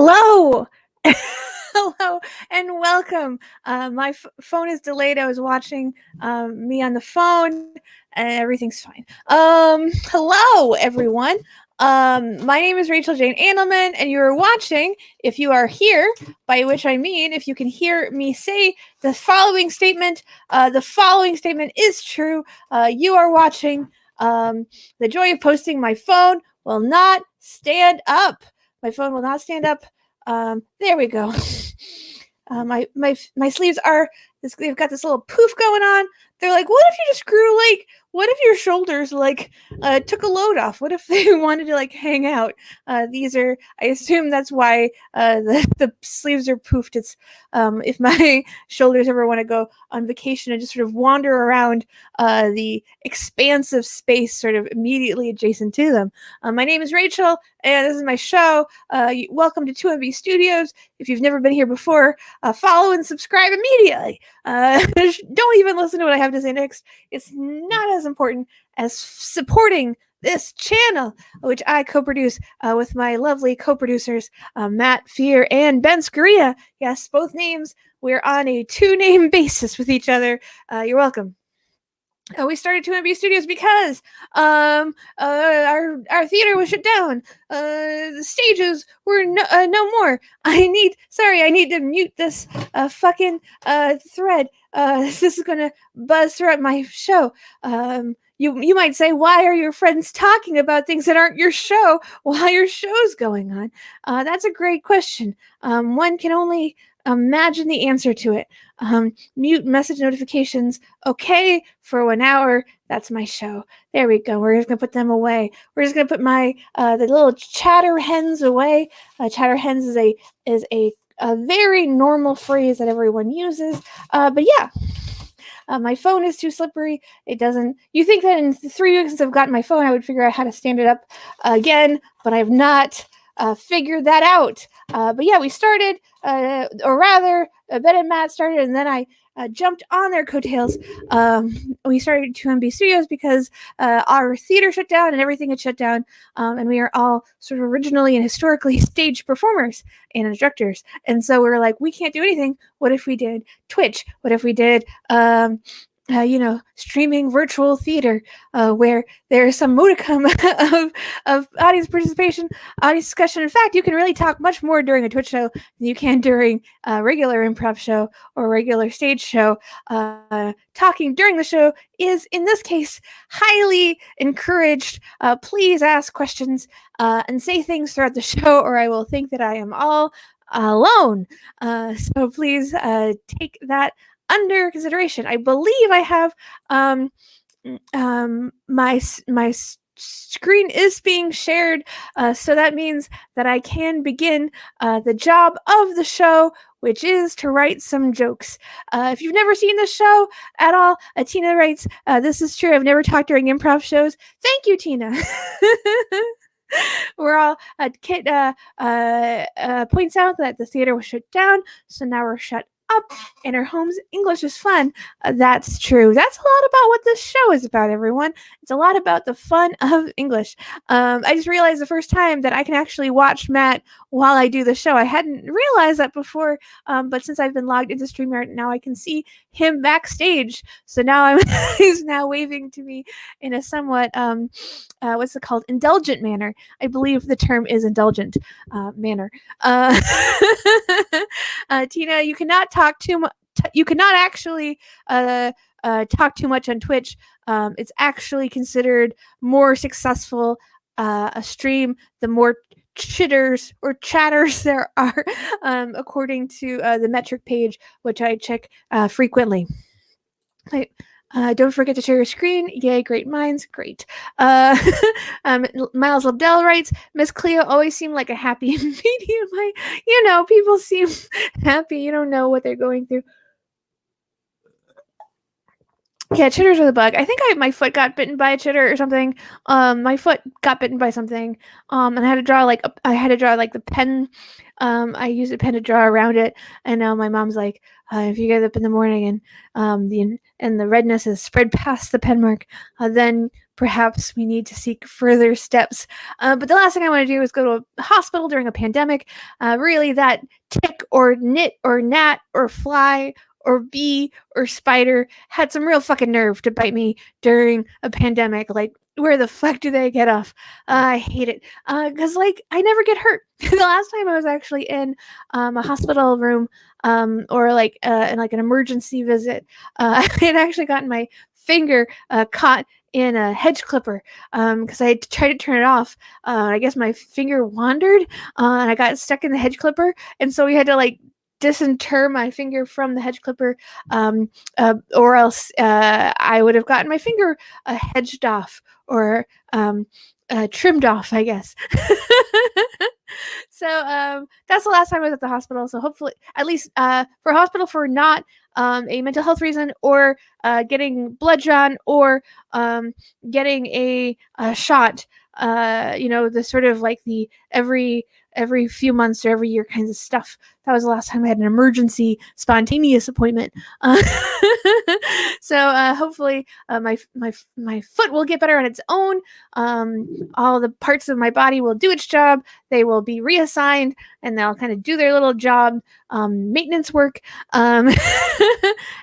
Hello. Hello and welcome. My phone is delayed. I was watching me on the phone and everything's fine. Hello, everyone. My name is Rachel Jane Andelman, and you are watching, if you are here, by which I mean if you can hear me say the following statement. The following statement is true. You are watching. The joy of posting. My phone will not stand up. My phone will not stand up. There we go. My sleeves are they've got this little poof going on. They're like, what if you just grew what if your shoulders took a load off? What if they wanted to hang out? These are, I assume that's why the sleeves are poofed. It's if my shoulders ever want to go on vacation and just sort of wander around the expansive space sort of immediately adjacent to them. My name is Rachel, and this is my show. Welcome to 2MB Studios. If you've never been here before, follow and subscribe immediately. Don't even listen to what I have to say next. It's not as important as supporting this channel, which I co-produce with my lovely co-producers, Matt Fear and Ben Scaria. Yes, both names. We're on a two-name basis with each other. You're welcome. We started 2MB Studios because our theater was shut down. The stages were no more. I need to mute this fucking thread. This is gonna buzz throughout my show. You might say, why are your friends talking about things that aren't your show while your show's going on? That's a great question. One can only imagine the answer to it. Mute message notifications. Okay, for 1 hour. That's my show. There we go. We're just gonna put them away. We're just gonna put my the little chatter hens away. Chatter hens is a very normal phrase that everyone uses. But yeah. My phone is too slippery. It doesn't. You think that in 3 weeks since I've gotten my phone, I would figure out how to stand it up again, but I have not figured that out. But yeah, we started, or rather, Ben and Matt started, and then I jumped on their coattails. We started 2MB Studios because our theater shut down and everything had shut down, and we are all sort of originally and historically stage performers and instructors. And so we were like, we can't do anything. What if we did Twitch? What if we did streaming virtual theater where there's some modicum of audience participation, audience discussion. In fact, you can really talk much more during a Twitch show than you can during a regular improv show or regular stage show. Talking during the show is, in this case, highly encouraged. Please ask questions and say things throughout the show, or I will think that I am all alone. So please take that under consideration. I believe I have my screen is being shared, so that means that I can begin the job of the show, which is to write some jokes. If you've never seen this show at all, Tina writes, this is true, I've never talked during improv shows. Thank you, Tina. We're all Kit points out that the theater was shut down, so now we're shut up and our home's English is fun. That's true. That's a lot about what this show is about, everyone. It's a lot about the fun of English. I just realized the first time that I can actually watch Matt while I do the show. I hadn't realized that before, but since I've been logged into StreamYard, now I can see him backstage. So now he's now waving to me in a somewhat what's it called? Indulgent manner. I believe the term is indulgent manner. Tina, you cannot talk too much. You cannot actually talk too much on Twitch. It's actually considered more successful a stream the more chitters or chatters there are, according to the metric page, which I check frequently. Don't forget to share your screen. Yay, great minds. Great. Miles Labdell writes, Miss Cleo always seemed like a happy medium. People seem happy. You don't know what they're going through. Yeah, chitters are the bug. I think my foot got bitten by a chitter or something. My foot got bitten by something. And I had to draw the pen. I used a pen to draw around it, and now my mom's like, if you get up in the morning and the redness is spread past the pen mark, then perhaps we need to seek further steps. But the last thing I want to do is go to a hospital during a pandemic. Really, that tick or nit or gnat or fly or bee or spider had some real fucking nerve to bite me during a pandemic. Like, where the fuck do they get off? I hate it. Because, like, I never get hurt. The last time I was actually in a hospital room or like in like an emergency visit, I had actually gotten my finger caught in a hedge clipper because I tried to turn it off. I guess my finger wandered and I got stuck in the hedge clipper. And so we had to like disinter my finger from the hedge clipper or else I would have gotten my finger hedged off or trimmed off, I guess. So that's the last time I was at the hospital. So hopefully, at least for a hospital for not a mental health reason or getting blood drawn or getting a shot, the sort of like the every few months or every year kinds of stuff. That was the last time I had an emergency spontaneous appointment. So hopefully my foot will get better on its own. All the parts of my body will do its job. They will be reassigned and they'll kind of do their little job, maintenance work. And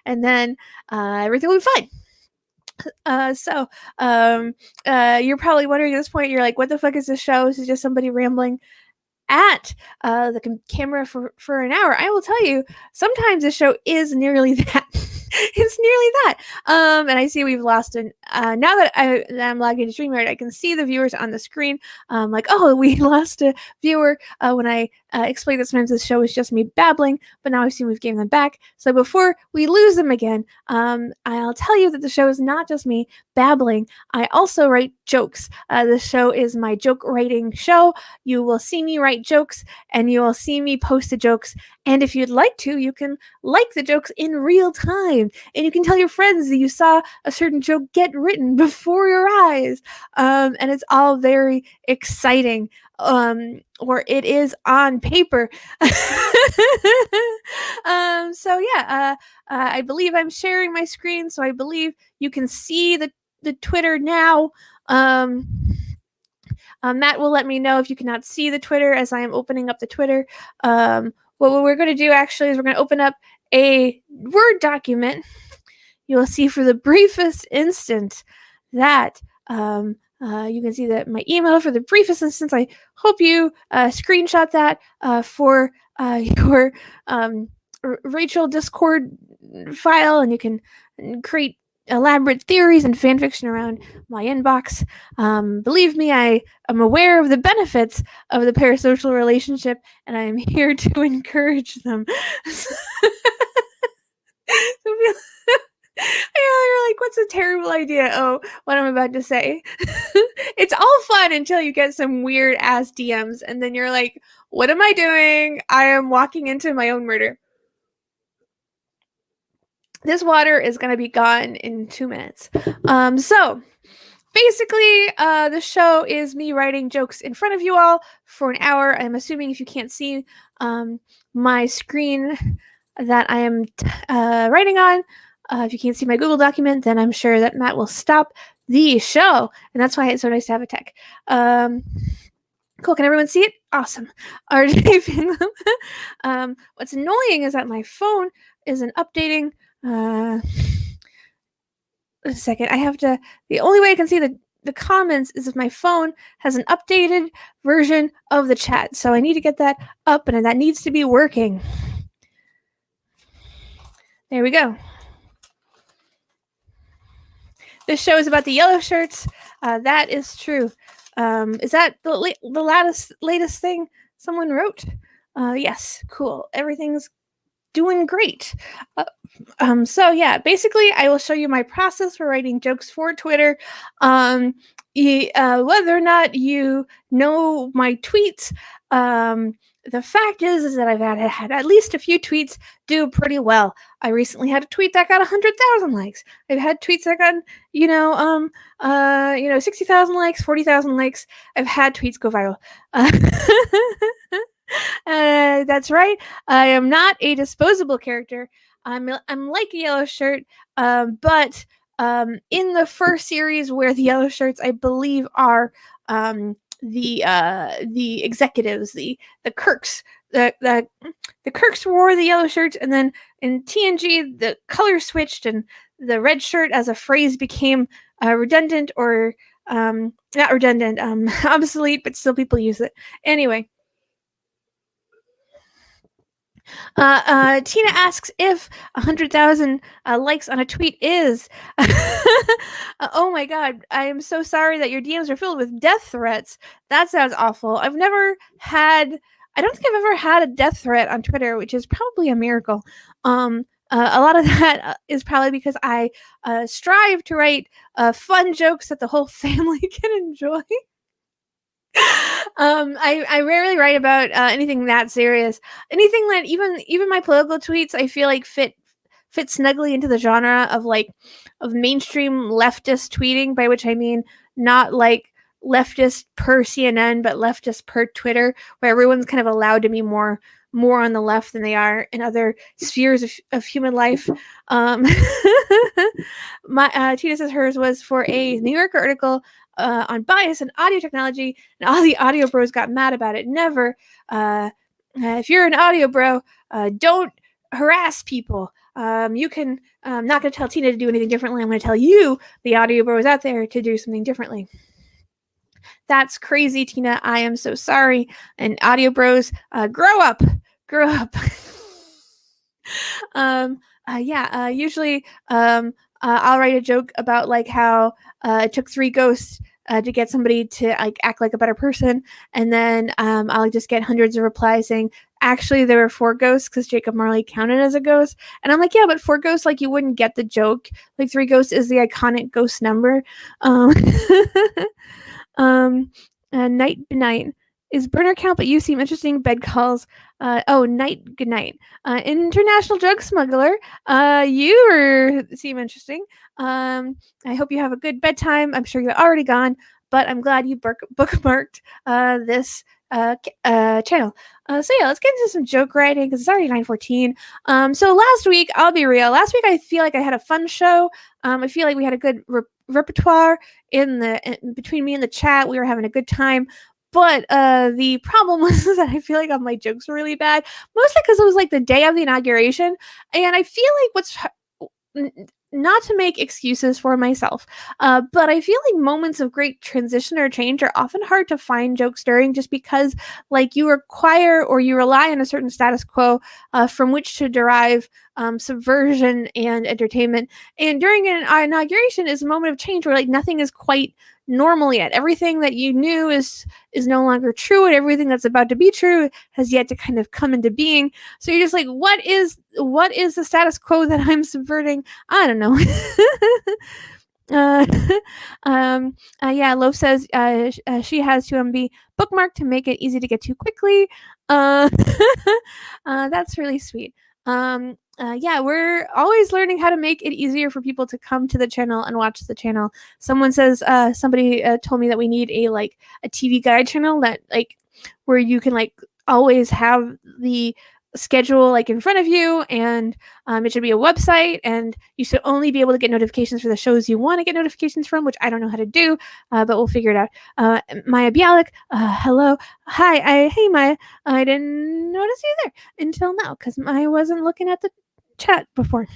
then everything will be fine. So you're probably wondering at this point, you're like, what the fuck is this show? This is just somebody rambling at the camera for an hour. I will tell you, sometimes the show is nearly that. It's nearly that. And I see we've lost an now that I'm logged into StreamYard, I can see the viewers on the screen. Like, oh, we lost a viewer when I explained that sometimes this show is just me babbling, but now I've seen we've gained them back. So before we lose them again, I'll tell you that the show is not just me babbling. I also write jokes. The show is my joke writing show. You will see me write jokes and you will see me post the jokes. And if you'd like to, you can like the jokes in real time. And you can tell your friends that you saw a certain joke get written before your eyes. And it's all very exciting. Or it is on paper. So yeah, I believe I'm sharing my screen. So I believe you can see the Twitter now. Matt will let me know if you cannot see the Twitter as I am opening up the Twitter. What we're going to do actually is we're going to open up a Word document. You will see for the briefest instant that you can see that my email for the briefest instance. I hope you screenshot that for your Rachel Discord file, and you can create elaborate theories and fan fiction around my inbox. Believe me, I am aware of the benefits of the parasocial relationship, and I am here to encourage them. You're like, what's a terrible idea? Oh, what I'm about to say. It's all fun until you get some weird ass DMs, and then you're like, what am I doing? I am walking into my own murder. This water is going to be gone in 2 minutes. So basically, the show is me writing jokes in front of you all for an hour. I'm assuming if you can't see my screen that I am writing on, if you can't see my Google document, then I'm sure that Matt will stop the show. And that's why it's so nice to have a tech. Cool. Can everyone see it? Awesome. RJ Fingham. What's annoying is that my phone isn't updating. A second. I have to. The only way I can see the comments is if my phone has an updated version of the chat. So I need to get that up, and that needs to be working. There we go. This show is about the yellow shirts. That is true. Is that the latest thing someone wrote? Yes. Cool. Everything's doing great. So yeah, basically I will show you my process for writing jokes for Twitter. Whether or not you know my tweets, the fact is that I've had at least a few tweets do pretty well. I recently had a tweet that got 100,000 likes. I've had tweets that got 60,000 likes, 40,000 likes. I've had tweets go viral. That's right. I am not a disposable character. I'm like a yellow shirt, but in the first series where the yellow shirts, I believe, are the executives, the Kirks, the Kirks wore the yellow shirts, and then in TNG the color switched and the red shirt as a phrase became redundant or not redundant, obsolete, but still people use it anyway. Tina asks if 100,000 likes on a tweet is. Oh my god, I am so sorry that your DMs are filled with death threats. That sounds awful. I don't think I've ever had a death threat on Twitter, which is probably a miracle. A lot of that is probably because I strive to write fun jokes that the whole family can enjoy. I rarely write about anything that serious. Anything that even my political tweets I feel like fit snugly into the genre of mainstream leftist tweeting, by which I mean not like leftist per CNN, but leftist per Twitter, where everyone's kind of allowed to be more on the left than they are in other spheres of human life. Tina says hers was for a New Yorker article on bias and audio technology, and all the audio bros got mad about it. Never. If you're an audio bro, don't harass people. You can. I'm not going to tell Tina to do anything differently. I'm going to tell you, the audio bros out there, to do something differently. That's crazy, Tina. I am so sorry. And audio bros, grow up. Grow up. Usually I'll write a joke about like how it took 3 ghosts to get somebody to like act like a better person, and then I'll just get hundreds of replies saying actually there were 4 ghosts because Jacob Marley counted as a ghost, and I'm like, yeah, but 4 ghosts, like, you wouldn't get the joke. Like 3 ghosts is the iconic ghost number. Night benign is burner count, but you seem interesting. Bed calls. Night, good night. International drug smuggler. You seem interesting. I hope you have a good bedtime. I'm sure you're already gone, but I'm glad you bookmarked this channel. So yeah, let's get into some joke writing because it's already 9:14. So last week, I'll be real. Last week, I feel like I had a fun show. I feel like we had a good repertoire between me and the chat. We were having a good time. But the problem was that I feel like all my jokes were really bad, mostly because it was like the day of the inauguration, and I feel like not to make excuses for myself, but I feel like moments of great transition or change are often hard to find jokes during, just because like you require or you rely on a certain status quo from which to derive subversion and entertainment. And during an inauguration is a moment of change where like nothing is quite normal yet. Everything that you knew is no longer true, and everything that's about to be true has yet to kind of come into being. So you're just like, what is the status quo that I'm subverting? I don't know. Loaf says she has to be bookmarked to make it easy to get to quickly. That's really sweet. We're always learning how to make it easier for people to come to the channel and watch the channel. Someone says, somebody told me that we need a TV guide channel that like where you can like always have the schedule like in front of you, and it should be a website, and you should only be able to get notifications for the shows you want to get notifications from, which I don't know how to do, but we'll figure it out. Maya Bialik, hello. Hi. Hey Maya, I didn't notice you there until now because I wasn't looking at the chat before.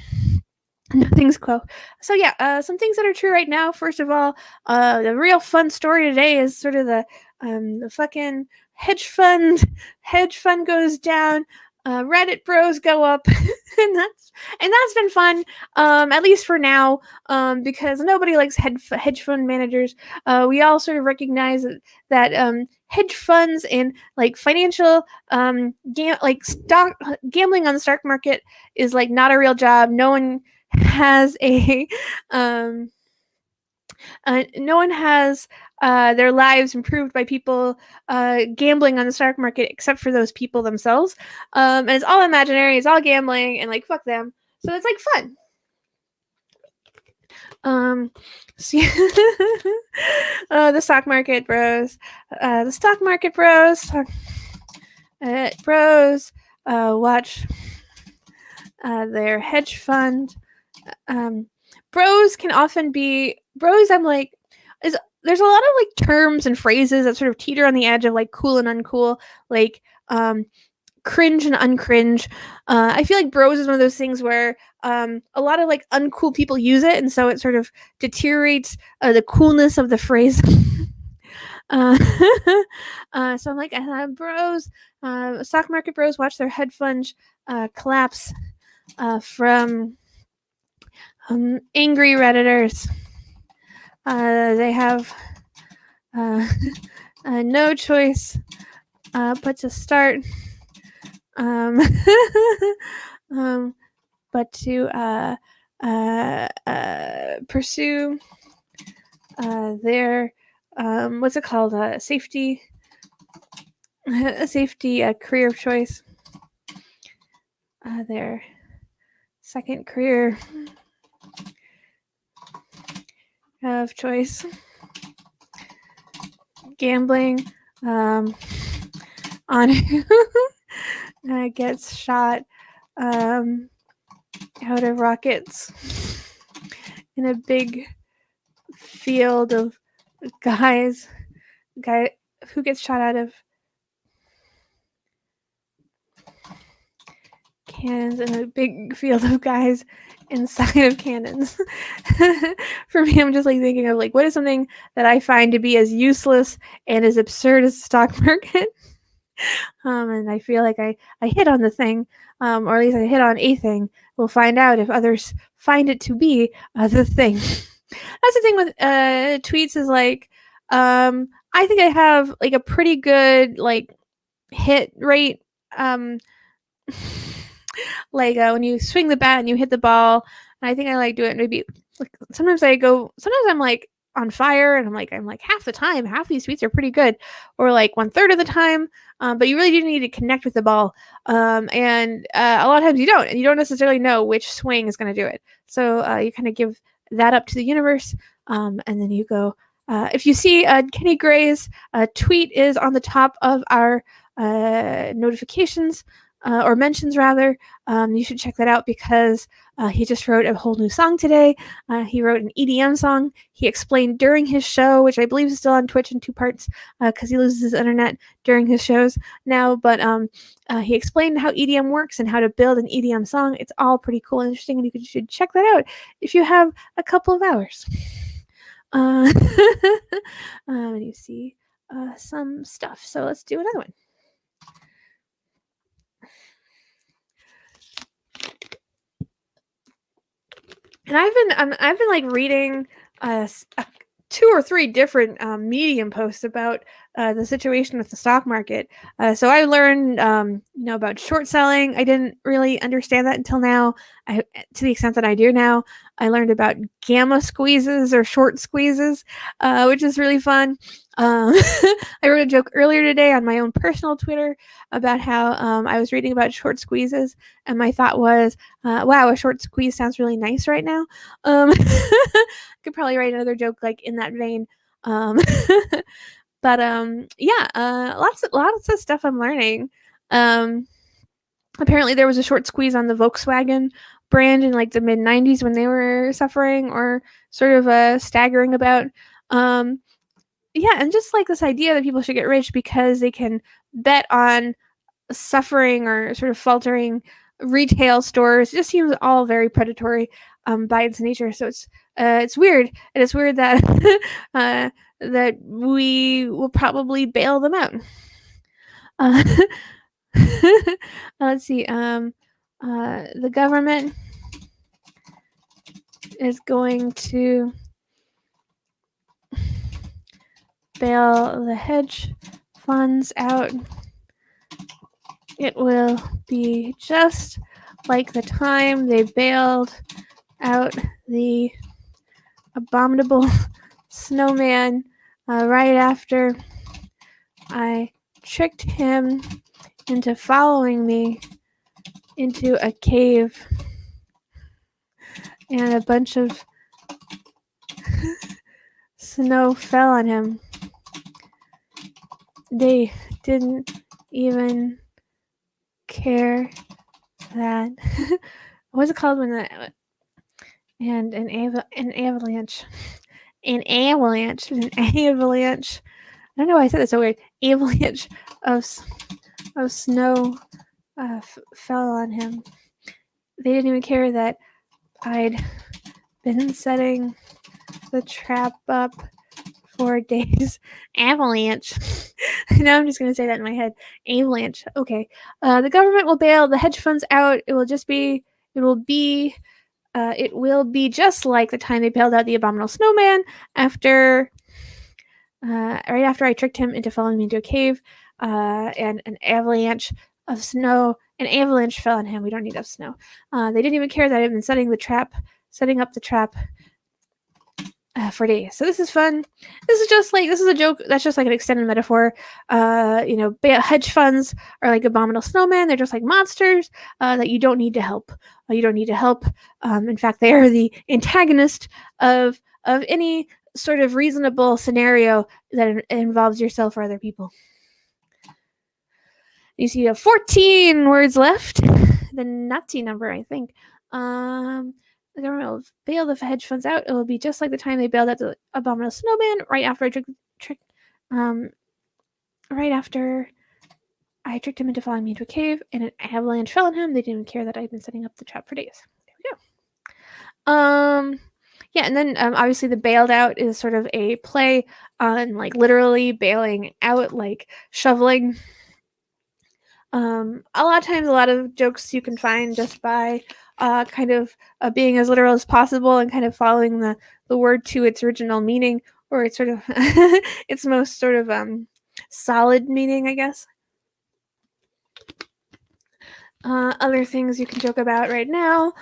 Nothing's quo. So yeah, some things that are true right now. First of all, the real fun story today is sort of the fucking hedge fund goes down. Reddit bros go up, and that's been fun, at least for now, because nobody likes hedge fund managers. We all sort of recognize that hedge funds and like financial stock gambling on the stock market is like not a real job. No one has their lives improved by people gambling on the stock market, except for those people themselves. And it's all imaginary. It's all gambling, and like fuck them. So it's like fun. The stock market bros. The stock market bros. Bros watch their hedge fund bros can often be bros. I'm like, there's a lot of like terms and phrases that sort of teeter on the edge of like cool and uncool, like cringe and uncringe. I feel like bros is one of those things where a lot of like uncool people use it, and so it sort of deteriorates the coolness of the phrase. uh, so I'm like, bros, stock market bros watch their hedge fund collapse from angry redditors. They have no choice but to start um, but to pursue their what's it called, safety a safety career of choice, their second career of choice, gambling on who gets shot out of rockets in a big field of guy who gets shot out of cannons in a big field of guys inside of cannons. For me, I'm just like thinking of like, what is something that I find to be as useless and as absurd as the stock market? And I feel like I hit on the thing, or at least I hit on a thing. We'll find out if others find it to be the thing. That's the thing with tweets is like, I think I have like a pretty good like hit rate. Like when you swing the bat and you hit the ball, and I think I like do it maybe like sometimes I'm like on fire, and I'm like half the time half these tweets are pretty good, or like 1/3 of the time, but you really do need to connect with the ball, and a lot of times you don't, and you don't necessarily know which swing is going to do it, so you kind of give that up to the universe, and then you go, if you see Kenny Gray's tweet is on the top of our notifications, or mentions rather, you should check that out because he just wrote a whole new song today. He wrote an EDM song. He explained during his show, which I believe is still on Twitch in 2 parts because he loses his internet during his shows now. But he explained how EDM works and how to build an EDM song. It's all pretty cool and interesting, and you should check that out if you have a couple of hours. And you see some stuff. So let's do another one. And I've been like reading 2 or 3 different Medium posts about the situation with the stock market. So I learned about short selling. I didn't really understand that until now. To the extent that I do now, I learned about gamma squeezes or short squeezes, which is really fun. I wrote a joke earlier today on my own personal Twitter about how I was reading about short squeezes, and my thought was, wow, a short squeeze sounds really nice right now. Could probably write another joke like in that vein. But yeah, lots of stuff I'm learning. Apparently there was a short squeeze on the Volkswagen brand in like the mid 90s when they were suffering or sort of staggering about. Yeah, and just like this idea that people should get rich because they can bet on suffering or sort of faltering retail stores, it just seems all very predatory by its nature. So it's weird, and it's weird that that we will probably bail them out. Let's see. The government is going to bail the hedge funds out. It will be just like the time they bailed out the abominable snowman right after I tricked him into following me into a cave, and a bunch of snow fell on him. They didn't even care that what's it called when and an avalanche. An avalanche. An avalanche. I don't know why I said that so weird. Avalanche of, of snow fell on him. They didn't even care that I'd been setting the trap up for days. Avalanche. Now I'm just going to say that in my head. Avalanche. Okay. The government will bail the hedge funds out. It will be just like the time they bailed out the abominable snowman after, right after I tricked him into following me into a cave, and an avalanche of snow. An avalanche fell on him. We don't need enough snow. They didn't even care that I had been setting up the trap for days. So this is fun. This is a joke. That's just like an extended metaphor. Hedge funds are like abominable snowmen. They're just like monsters that you don't need to help. You don't need to help. In fact, they are the antagonist of any sort of reasonable scenario that involves yourself or other people. You see, 14 words left. The Nazi number, I think. The government will bail the hedge funds out. It will be just like the time they bailed out the abominable snowman right after I tricked him into following me into a cave, and an avalanche fell on him. They didn't even care that I'd been setting up the trap for days. There we go. Yeah, and then obviously the bailed out is sort of a play on like literally bailing out, like shoveling. A lot of times, a lot of jokes you can find just by kind of being as literal as possible and kind of following the word to its original meaning, or its sort of its most sort of solid meaning, I guess. Other things you can joke about right now.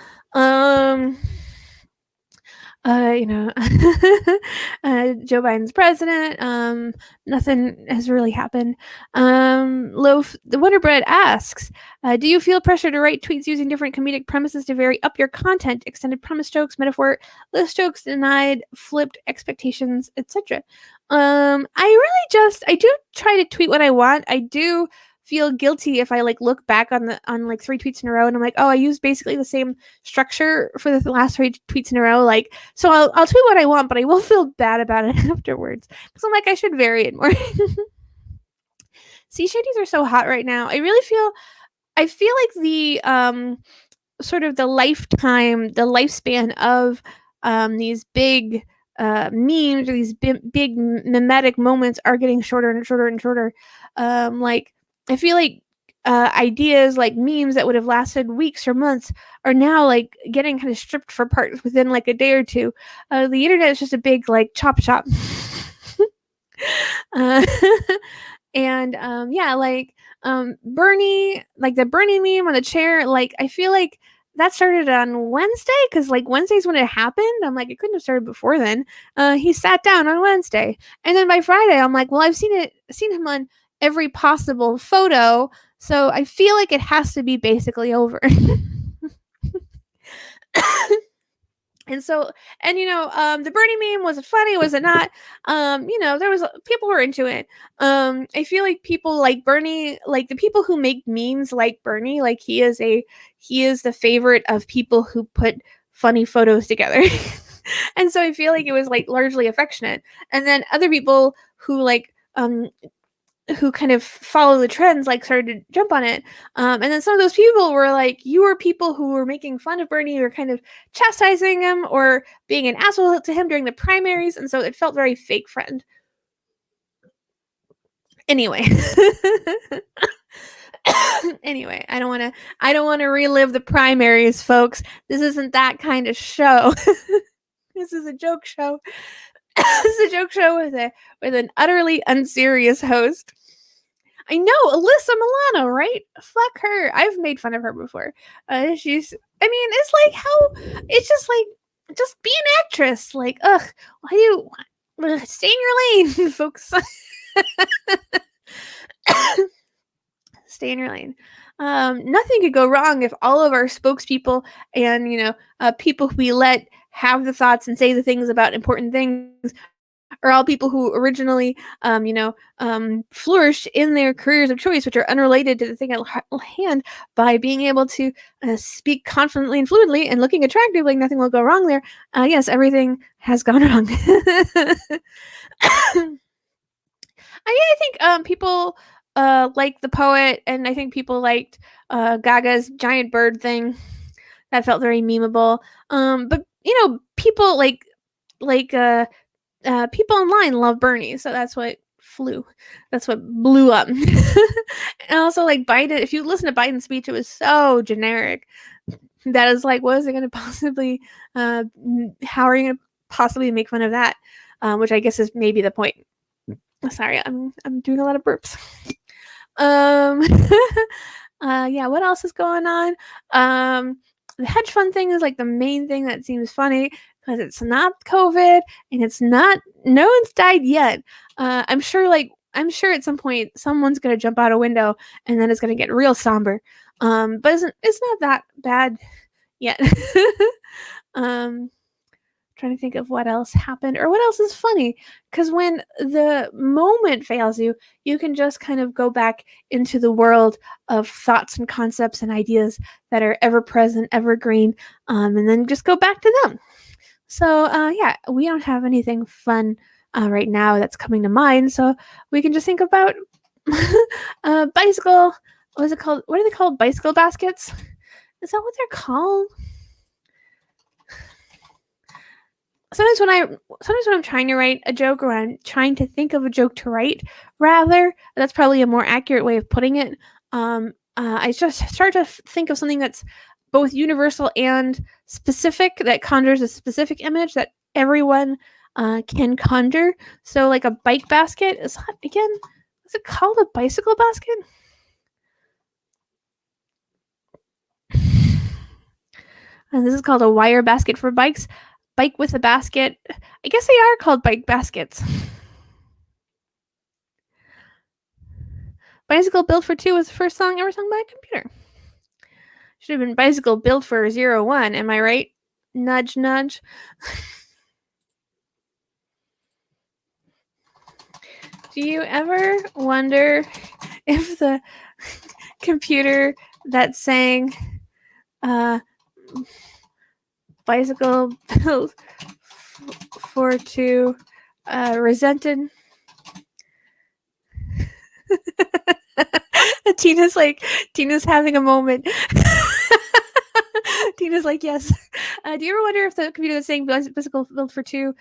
Joe Biden's president. Nothing has really happened. Loaf, the Wonder Bread asks, do you feel pressure to write tweets using different comedic premises to vary up your content, extended premise jokes, metaphor, list jokes, denied, flipped expectations, etc.? I do try to tweet what I want. I do feel guilty if I like look back on like 3 tweets in a row and I'm like, oh, I used basically the same structure for the last 3 tweets in a row. Like, so I'll tweet what I want, but I will feel bad about it afterwards because I'm like, I should vary it more. Sea shadies are so hot right now. I feel like the sort of the lifespan of these big memes or these big mimetic moments are getting shorter and shorter and shorter. Like, I feel like ideas like memes that would have lasted weeks or months are now like getting kind of stripped for parts within like a day or two. The internet is just a big like chop shop. And Bernie, like the Bernie meme on the chair, like I feel like that started on Wednesday because like Wednesday's when it happened. I'm like, it couldn't have started before then. He sat down on Wednesday, and then by Friday, I'm like, well, I've seen him on every possible photo, so I feel like it has to be basically over. And so, the Bernie meme, was it funny? Was it not? There was people were into it. I feel like people like Bernie, like the people who make memes like Bernie, like he is the favorite of people who put funny photos together. And so I feel like it was like largely affectionate. And then other people who like who kind of follow the trends like started to jump on it, and then some of those people were like, you were people who were making fun of Bernie or kind of chastising him or being an asshole to him during the primaries, and so it felt very fake friend. Anyway. I don't want to relive the primaries, folks. This isn't that kind of show. This is a joke show. This is a joke show with an utterly unserious host. I know, Alyssa Milano, right? Fuck her. I've made fun of her before. It's be an actress. Like, stay in your lane, folks. Stay in your lane. Nothing could go wrong if all of our spokespeople and, people who we let have the thoughts and say the things about important things are all people who originally, flourished in their careers of choice, which are unrelated to the thing at hand, by being able to speak confidently and fluently and looking attractive, like nothing will go wrong there. Yes, everything has gone wrong. I think people like the poet, and I think people liked Gaga's giant bird thing. That felt very memeable. But people people online love Bernie, so that's what flew. That's what blew up. And also, like, Biden, if you listen to Biden's speech, it was so generic. That is like, what is it going to possibly, how are you going to possibly make fun of that? Which I guess is maybe the point. Sorry, I'm doing a lot of burps. Yeah, what else is going on? The hedge fund thing is like the main thing that seems funny, because it's not COVID and it's not, no one's died yet. I'm sure at some point someone's gonna jump out a window and then it's gonna get real somber. But it's not that bad yet. Trying to think of what else happened or what else is funny, because when the moment fails you, you can just kind of go back into the world of thoughts and concepts and ideas that are ever present, evergreen, and then just go back to them. So yeah, we don't have anything fun right now that's coming to mind, so we can just think about bicycle. What is it called? What are they called? Bicycle baskets? Is that what they're called? Sometimes when I'm trying to write a joke, or I'm trying to think of a joke to write, rather, that's probably a more accurate way of putting it. I just start to think of something that's both universal and specific, that conjures a specific image that everyone can conjure. So, like a bike basket, is it called a bicycle basket? And this is called a wire basket for bikes. Bike with a basket. I guess they are called bike baskets. Bicycle Built for Two was the first song ever sung by a computer. Should have been Bicycle Built for 01. Am I right? Nudge, nudge. Do you ever wonder if the computer that sang Bicycle Built for Two resented? Tina's having a moment. Tina's like, yes. Do you ever wonder if the computer that's saying Bicycle Built for Two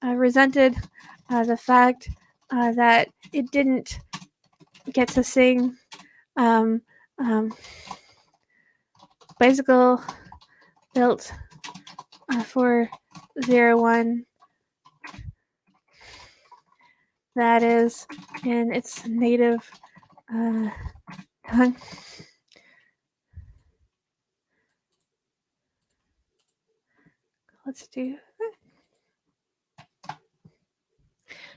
resented the fact that it didn't get to sing Bicycle Built for 01, that is in its native tongue? Let's do that.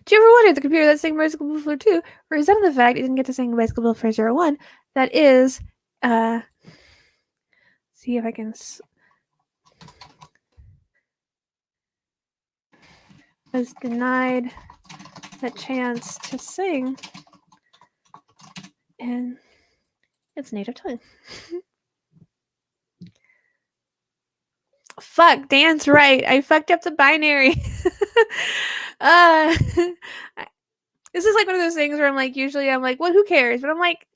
Do you ever wonder if the computer that sang Bicycle Built for 2 resented the fact it didn't get to sing Bicycle Built for 01, that is, see if I can, was denied the chance to sing in its native tongue. Fuck, Dan's right. I fucked up the binary. This is like one of those things where I'm like, usually I'm like, well, who cares? But I'm like,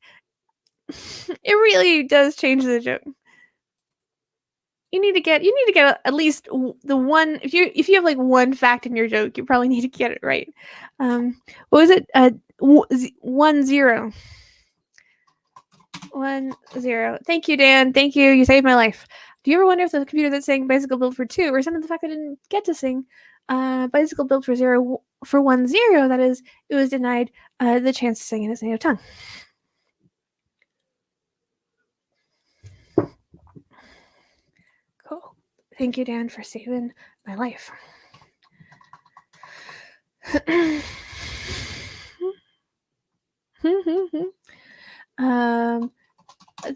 it really does change the joke. You need to get at least the one. If you have like one fact in your joke, you probably need to get it right. What was it? 10. 10. Thank you, Dan. Thank you. You saved my life. Do you ever wonder if the computer that sang Bicycle Built for 2 resented the fact that I didn't get to sing Bicycle Built for 10, that is, it was denied the chance to sing in its native tongue? Cool. Thank you, Dan, for saving my life.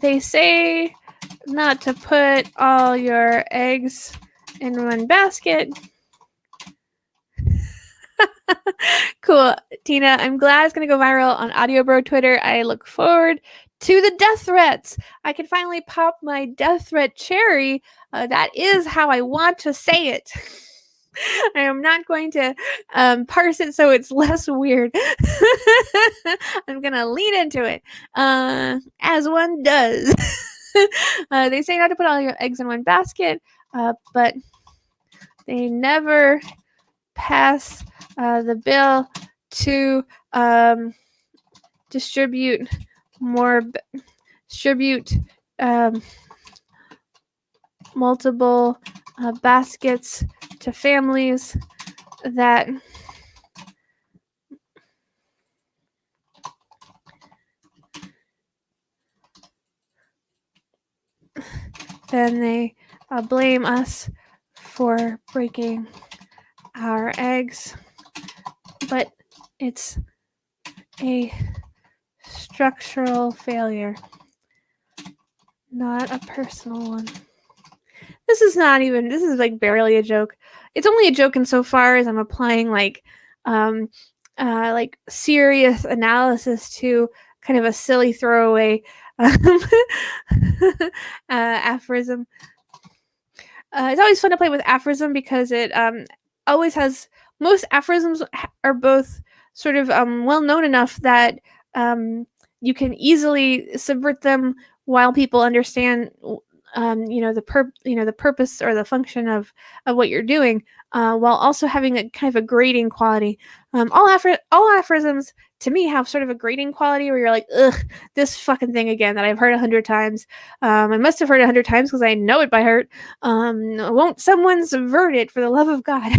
They say not to put all your eggs in one basket. Cool. Tina, I'm glad it's going to go viral on Audio Bro Twitter. I look forward to the death threats. I can finally pop my death threat cherry. That is how I want to say it. I am not going to parse it so it's less weird. I'm going to lean into it, as one does. They say not to put all your eggs in one basket, but they never pass the bill to distribute multiple baskets to families that then they blame us for breaking our eggs, but it's a structural failure, not a personal one. This is like barely a joke. It's only a joke insofar as I'm applying like serious analysis to kind of a silly throwaway aphorism. It's always fun to play with aphorism because it always has, most aphorisms are both sort of well known enough that you can easily subvert them while people understand the purpose or the function of what you're doing, while also having a kind of a grading quality. All aphorisms to me have sort of a grading quality where you're like, ugh, this fucking thing again that I've heard 100 times. I must have heard 100 times because I know it by heart. Won't someone subvert it for the love of God?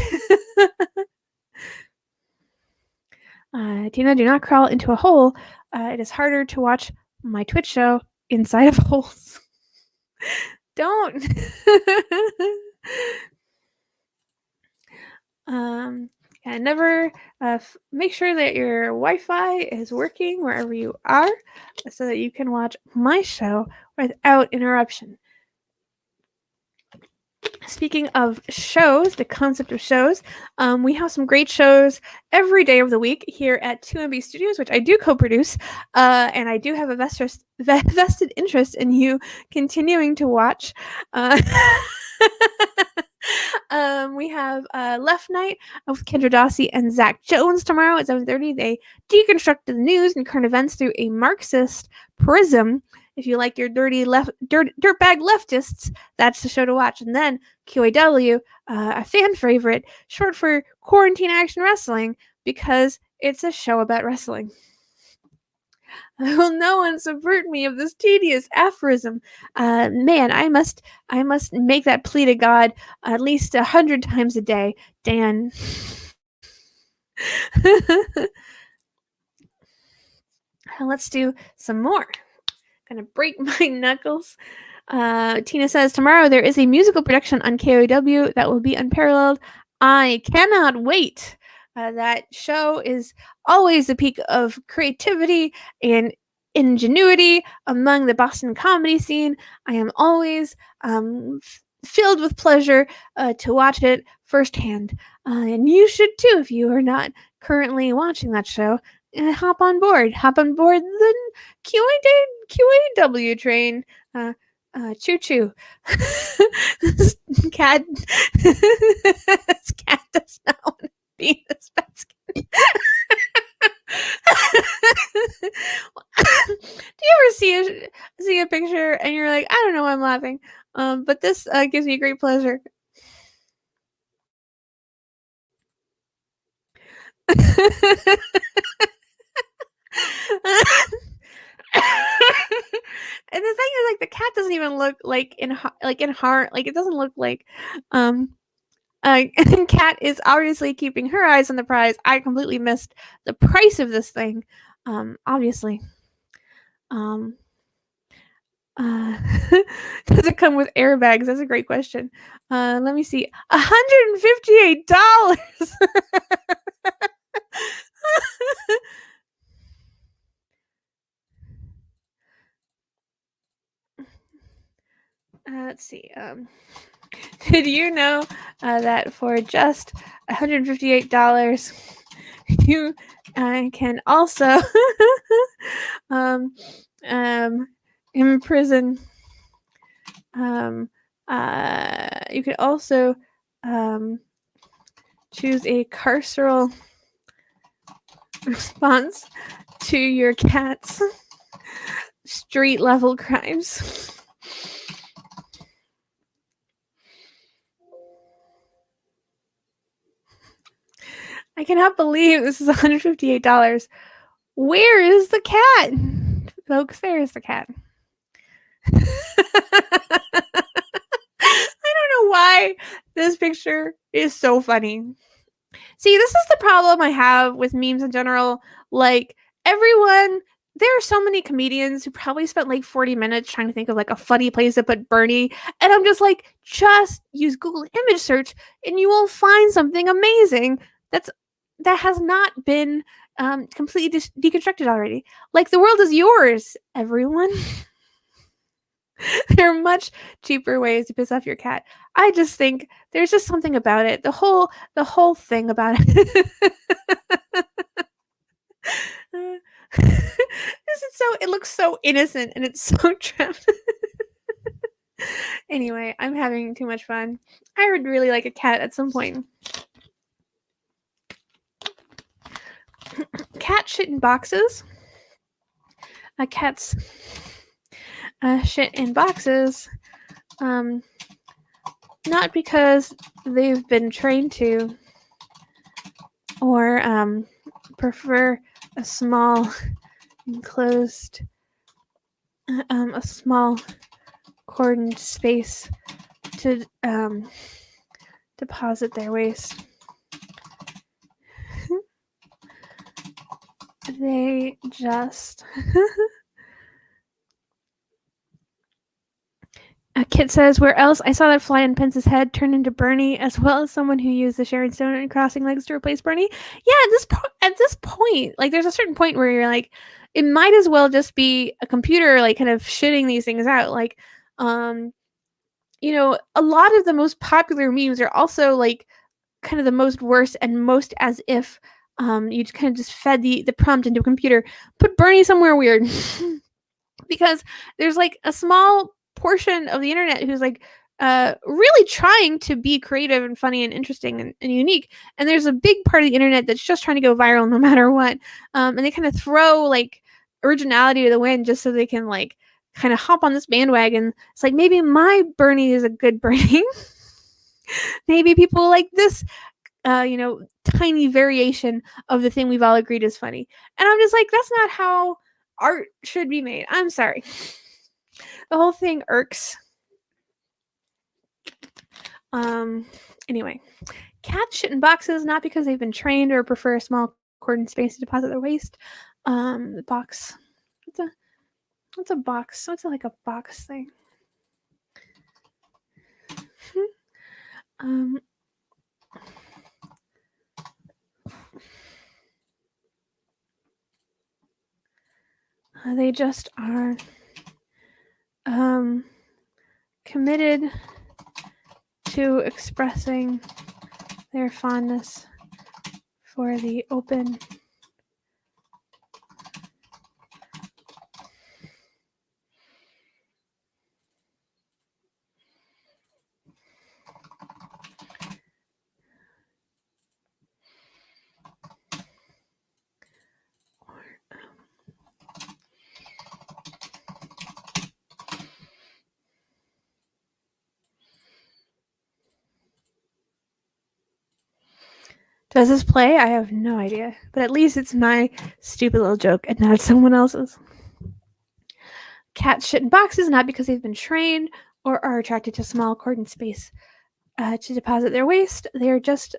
Tina, do not crawl into a hole. It is harder to watch my Twitch show inside of holes. Don't. Never make sure that your Wi-Fi is working wherever you are so that you can watch my show without interruption. Speaking of shows, the concept of shows, we have some great shows every day of the week here at 2MB Studios, which I do co-produce, and I do have a vested interest in you continuing to watch. We have Left Night with Kendra Dossie and Zach Jones tomorrow at 7:30. They deconstruct the news and current events through a Marxist prism. If you like your dirtbag leftists, that's the show to watch. And then QAW, a fan favorite, short for Quarantine Action Wrestling, because it's a show about wrestling. Will no one subvert me of this tedious aphorism? Man, I must make that plea to God at least 100 times a day. Dan. Let's do some more. Gonna break my knuckles. Tina says, tomorrow there is a musical production on KOW that will be unparalleled. I cannot wait. That show is always a peak of creativity and ingenuity among the Boston comedy scene. I am always filled with pleasure to watch it firsthand. And you should too if you are not currently watching that show. Hop on board the QAW train. Choo choo. This cat does not want to be in this basket. Do you ever see a picture and you're like, I don't know why I'm laughing, but this gives me great pleasure. And the thing is, like, the cat doesn't even look like in heart, like it doesn't look like and Cat is obviously keeping her eyes on the prize. I completely missed the price of this thing, obviously. Does it come with airbags? That's a great question. Let me see. $158. Let's see. Did you know that for just $158, You can also imprison. You could also choose a carceral response to your cat's street level crimes. I cannot believe this is $158. Where is the cat? Folks, there is the cat. I don't know why this picture is so funny. See, this is the problem I have with memes in general. Like, everyone, there are so many comedians who probably spent like 40 minutes trying to think of like a funny place to put Bernie. And I'm just like, just use Google image search and you will find something amazing that has not been completely deconstructed already. Like, the world is yours, everyone. There are much cheaper ways to piss off your cat. I just think there's just something about it. The whole thing about it. It looks so innocent and it's so trapped. Anyway, I'm having too much fun. I would really like a cat at some point. Cat shit in boxes. Cats shit in boxes. Not because they've been trained to, or prefer a small enclosed, a small cordoned space to deposit their waste. They just A kid says, where else? I saw that fly in Pence's head turn into Bernie, as well as someone who used the Sharon Stone and crossing legs to replace Bernie. Yeah, at this point, like, there's a certain point where you're like, it might as well just be a computer, like, kind of shitting these things out. Like, you know, a lot of the most popular memes are also like kind of the most worst and most as if you kind of just fed the prompt into a computer. Put Bernie somewhere weird. Because there's like a small portion of the internet who's like really trying to be creative and funny and interesting and unique, and there's a big part of the internet that's just trying to go viral no matter what, and they kind of throw like originality to the wind just so they can like kind of hop on this bandwagon. It's like, maybe my Bernie is a good Bernie. Maybe people like this you know, tiny variation of the thing we've all agreed is funny. And I'm just like, that's not how art should be made. I'm sorry. The whole thing irks. Anyway, cats shit in boxes, not because they've been trained or prefer a small cordon space to deposit their waste. The box. What's a box? What's like a box thing? They just are committed to expressing their fondness for the open Does this play? I have no idea. But at least it's my stupid little joke and not someone else's. Cats shit in boxes, not because they've been trained or are attracted to small cordon space to deposit their waste. They're just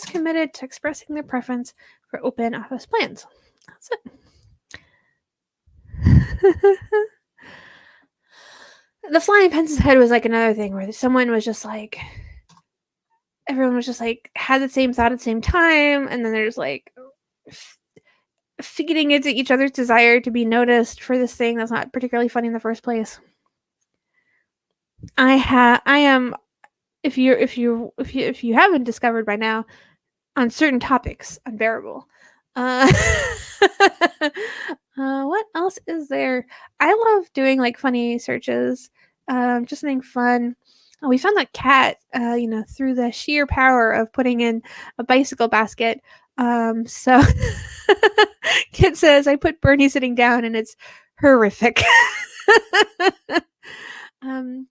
committed to expressing their preference for open office plans. That's it. The flying Pence's head was like another thing where someone was just like, everyone was just like, had the same thought at the same time, and then there's like feeding into each other's desire to be noticed for this thing that's not particularly funny in the first place. I am if you haven't discovered by now, on certain topics, unbearable. Uh, what else is there? I love doing like funny searches, just something fun. We found that cat, through the sheer power of putting in a bicycle basket. So Kit says I put Bernie sitting down, and it's horrific. um,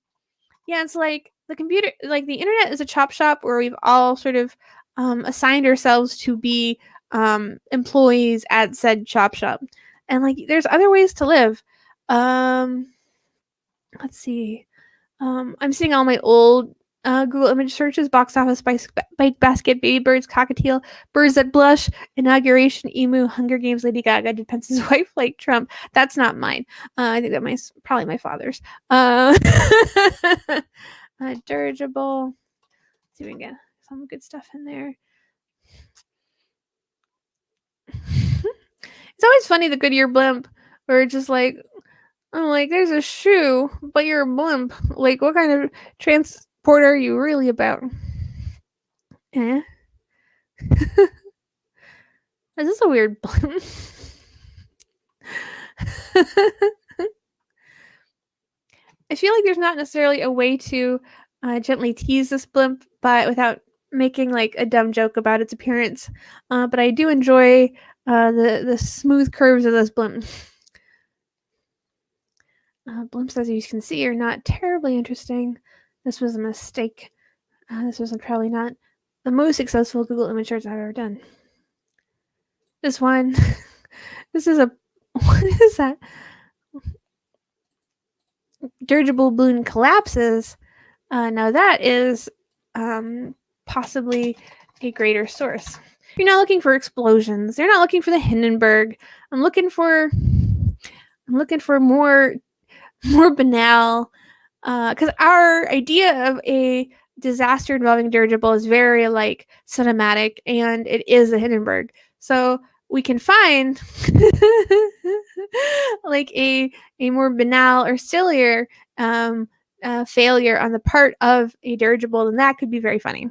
yeah, it's like the computer, like the internet is a chop shop where we've all sort of assigned ourselves to be employees at said chop shop. And like there's other ways to live. Um, let's see. I'm seeing all my old Google image searches: box office, bike basket, baby birds, cockatiel, birds that blush, inauguration, emu, Hunger Games, Lady Gaga, did Pence's wife like Trump? That's not mine. I think that probably my father's. Dirigible. Let's see if we can get some good stuff in there. It's always funny, the Goodyear blimp, where it's just like, I'm like, there's a shoe, but you're a blimp. Like, what kind of transport are you really about? Eh? Is this a weird blimp? I feel like there's not necessarily a way to gently tease this blimp, but without making like a dumb joke about its appearance. But I do enjoy the smooth curves of this blimp. Blimps, as you can see, are not terribly interesting. This was a mistake. This was probably not the most successful Google image search I've ever done. This one, this is a, what is that? Dirigible balloon collapses. Now that is possibly a greater source. You're not looking for explosions. You're not looking for the Hindenburg. I'm looking for more banal, because our idea of a disaster involving dirigible is very like cinematic, and it is a Hindenburg. So we can find like a more banal or sillier failure on the part of a dirigible, and that could be very funny.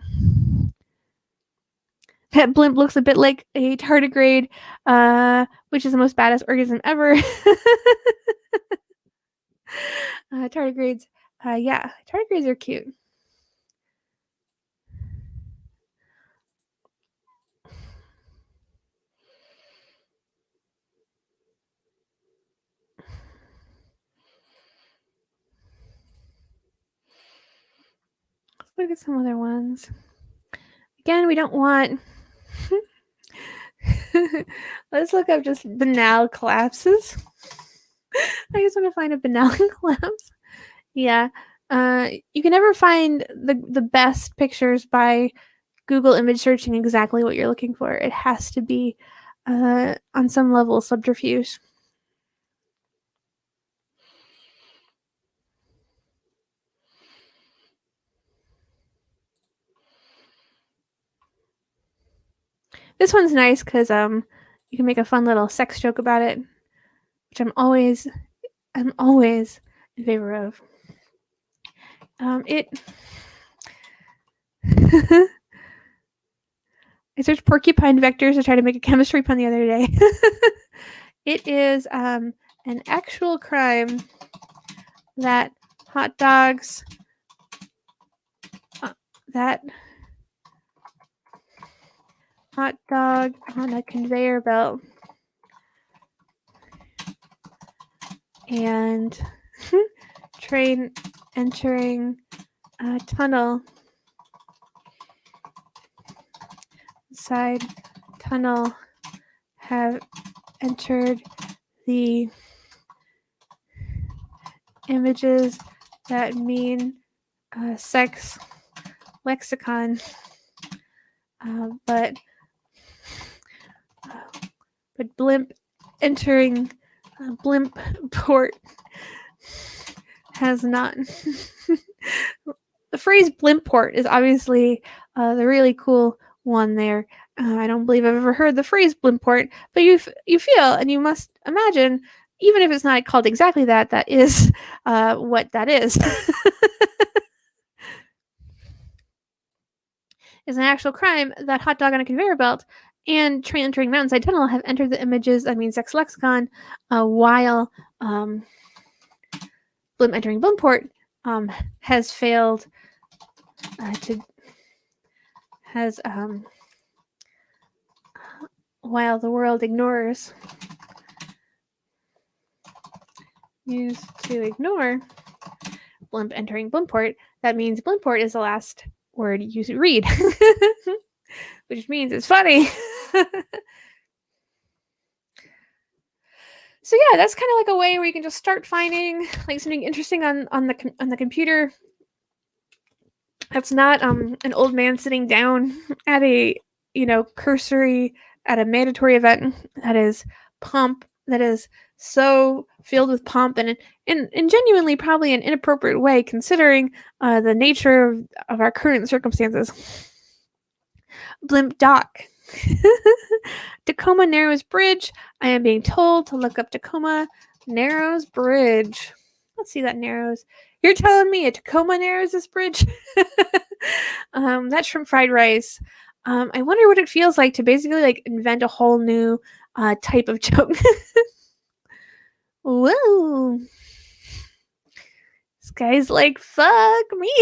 That blimp looks a bit like a tardigrade, which is the most badass organism ever. Tardigrades, yeah, tardigrades are cute. Let's look at some other ones. Again, we don't want. Let's look up just banal collapses. I just want to find a banal collapse. Yeah. You can never find the best pictures by Google image searching exactly what you're looking for. It has to be on some level subterfuge. This one's nice because you can make a fun little sex joke about it, which I'm always in favor of. It. I searched porcupine vectors to try to make a chemistry pun the other day. It is an actual crime that hot dogs that hot dog on a conveyor belt and train entering a tunnel, side tunnel, have entered the images that mean sex lexicon, but blimp entering blimp port has not. The phrase blimp port is obviously the really cool one there. I don't believe I've ever heard the phrase blimp port, but you feel and you must imagine, even if it's not called exactly that, that is what that is. is an actual crime, that hot dog on a conveyor belt and train entering Mountainside Tunnel have entered the images, sex lexicon, while Blimp entering Blimport has failed while the world ignores used to ignore Blimp entering Blimport, that means Blimport is the last word you read, which means it's funny. So yeah, that's kind of like a way where you can just start finding like something interesting on the computer. That's not an old man sitting down at a cursory at a mandatory event that is pomp, that is so filled with pomp and genuinely probably an inappropriate way considering the nature of our current circumstances. Blimp Dock. Tacoma Narrows Bridge. I am being told to look up Tacoma Narrows Bridge. Let's see that Narrows. You're telling me a Tacoma Narrows this bridge? That shrimp fried rice. I wonder what it feels like to basically like invent a whole new type of joke. Whoa. This guy's like, fuck me.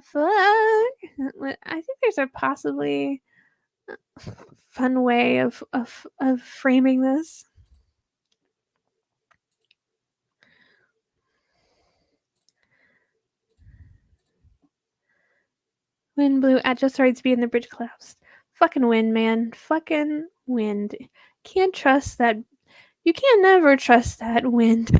Fuck. I think there's a possibly fun way of framing this. Wind blew at just the right speed and the bridge collapsed. Fucking wind, man. Fucking wind. Can't trust that. You can't never trust that wind.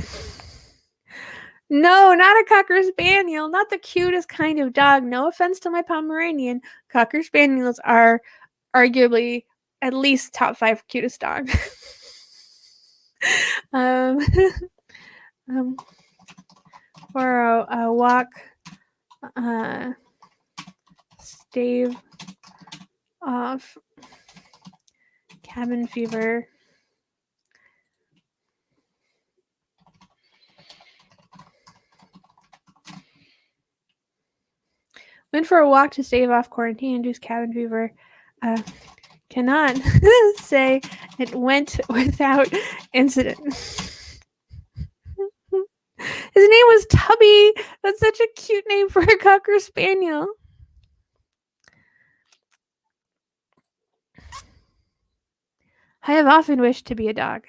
No, not a Cocker Spaniel. Not the cutest kind of dog. No offense to my Pomeranian. Cocker Spaniels are arguably at least top 5 cutest dog. For a walk, stave off cabin fever. Went for a walk to stave off quarantine-induced cabin fever. Cannot say it went without incident. His name was Tubby. That's such a cute name for a Cocker Spaniel. I have often wished to be a dog.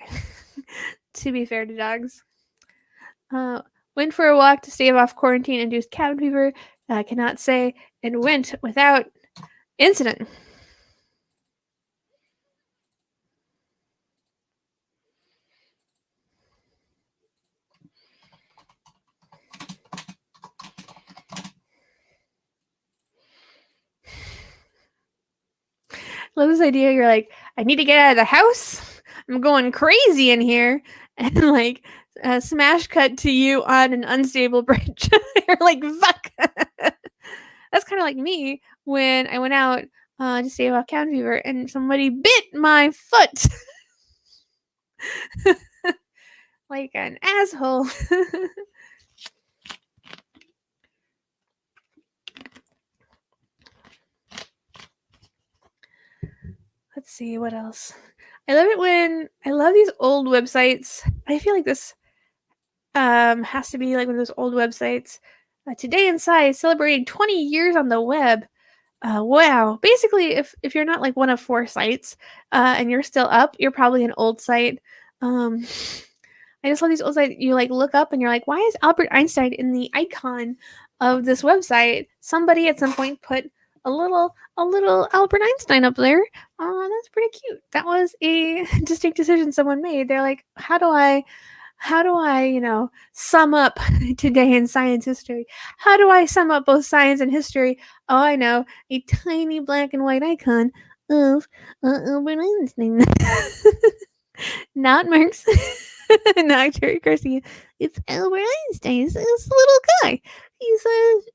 To be fair to dogs. Went for a walk to stave off quarantine-induced cabin fever. Cannot say it went without incident. Love this idea. You're like, I need to get out of the house. I'm going crazy in here. And like, smash cut to you on an unstable bridge. You're like, fuck. That's kind of like me when I went out to stave off cabin fever and somebody bit my foot. Like an asshole. Let's see what else. I love it when I love these old websites. I feel like this has to be like one of those old websites. Today in Science celebrating 20 years on the web. Wow. Basically, if you're not like one of 4 sites and you're still up, you're probably an old site. I just love these old sites. You like look up and you're like, why is Albert Einstein in the icon of this website? Somebody at some point put a little Albert Einstein up there. That's pretty cute. That was a distinct decision someone made. They're like, how do I, sum up today in science history? How do I sum up both science and history? Oh, I know, a tiny black and white icon of Albert Einstein. Not Marx, not Jerry Garcia. It's Albert Einstein. He's this little guy.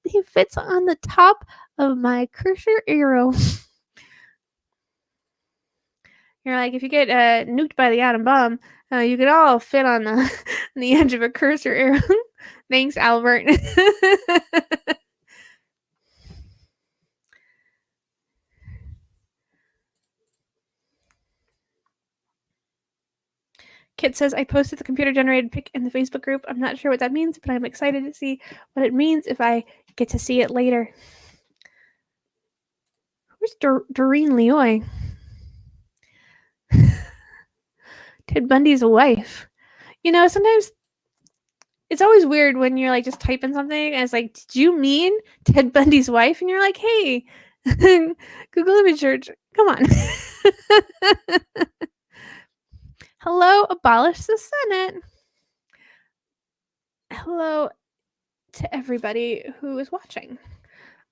He fits on the top of my cursor arrow. You're like, if you get nuked by the atom bomb, you could all fit on the edge of a cursor arrow. Thanks, Albert. Kit says, I posted the computer-generated pic in the Facebook group. I'm not sure what that means, but I'm excited to see what it means if I get to see it later. Where's Doreen Leoy? Ted Bundy's wife. Sometimes it's always weird when you're like just typing something and it's like, did you mean Ted Bundy's wife? And you're like, hey, Google image search. Come on. Hello, abolish the Senate. Hello to everybody who is watching.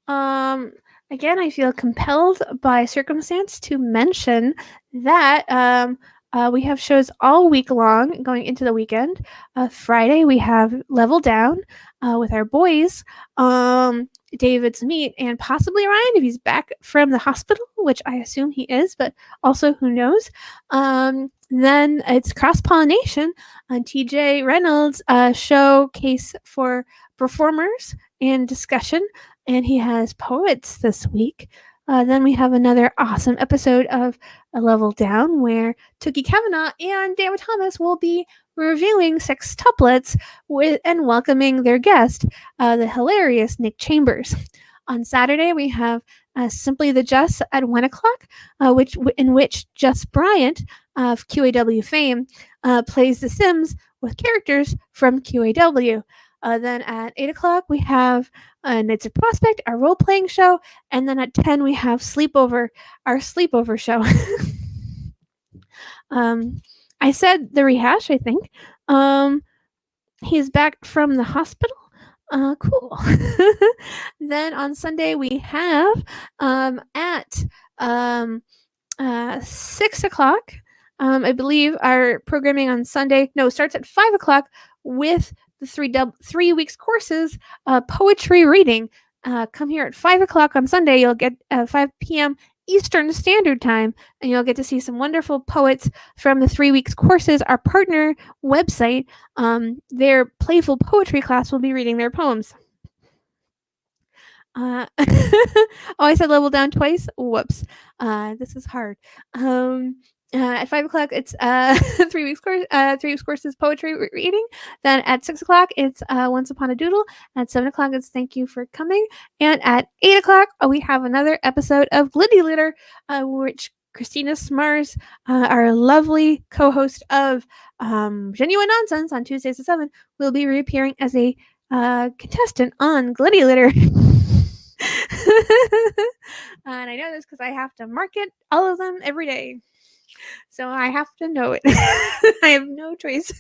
Again, I feel compelled by circumstance to mention that we have shows all week long going into the weekend. Friday, we have Level Down with our boys, David's Meet, and possibly Ryan if he's back from the hospital, which I assume he is, but also who knows. Then it's Cross Pollination on TJ Reynolds' showcase for performers and discussion, and he has poets this week. Then we have another awesome episode of A Level Down where Tookie Kavanaugh and David Thomas will be reviewing sextuplets and welcoming their guest, the hilarious Nick Chambers. On Saturday, we have Simply the Just at 1 o'clock, in which Just Bryant of QAW fame plays The Sims with characters from QAW. Then at 8 o'clock, we have Knights of Prospect, our role-playing show. And then at 10, we have Sleepover, our sleepover show. I said the rehash, I think. He's back from the hospital. Cool. Then on Sunday, we have at 6 o'clock, I believe our programming on Sunday, starts at 5 o'clock with the 3 weeks courses, poetry reading. Come here at 5 o'clock on Sunday. You'll get 5 p.m. Eastern Standard Time, and you'll get to see some wonderful poets from the 3 weeks courses. Our partner website, their playful poetry class will be reading their poems. Oh, I said Level Down twice. Whoops. This is hard. At 5 o'clock, it's 3 weeks courses poetry reading. Then at 6 o'clock, it's Once Upon a Doodle. At 7 o'clock, it's Thank You for Coming. And at 8 o'clock, we have another episode of Glitty Litter, which Christina Smars, our lovely co-host of Genuine Nonsense on Tuesdays at 7, will be reappearing as a contestant on Glitty Litter. And I know this because I have to market all of them every day. So I have to know it. I have no choice.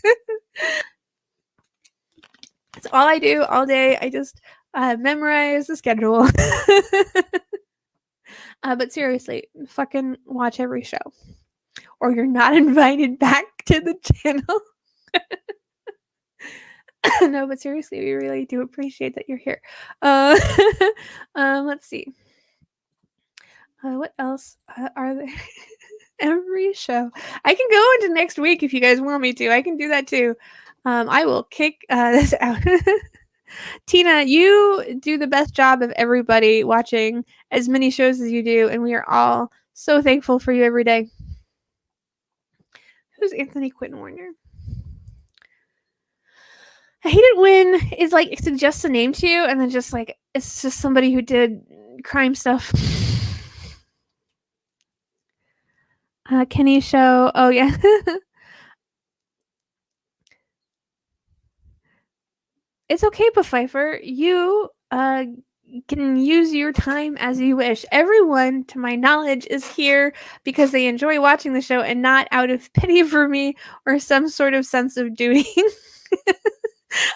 That's all I do all day. I just memorize the schedule. But seriously, fucking watch every show. Or you're not invited back to the channel. No, but seriously, we really do appreciate that you're here. Let's see. What else are there? Every show. I can go into next week if you guys want me to. I can do that too. I will kick this out. Tina, you do the best job of everybody watching as many shows as you do, and we are all so thankful for you every day. Who's Anthony Quinn Warner? I hate it when it's like it suggests a name to you, and then just like it's just somebody who did crime stuff. Kenny show. Oh yeah. It's okay, Pfeiffer. You can use your time as you wish. Everyone, to my knowledge, is here because they enjoy watching the show and not out of pity for me or some sort of sense of duty.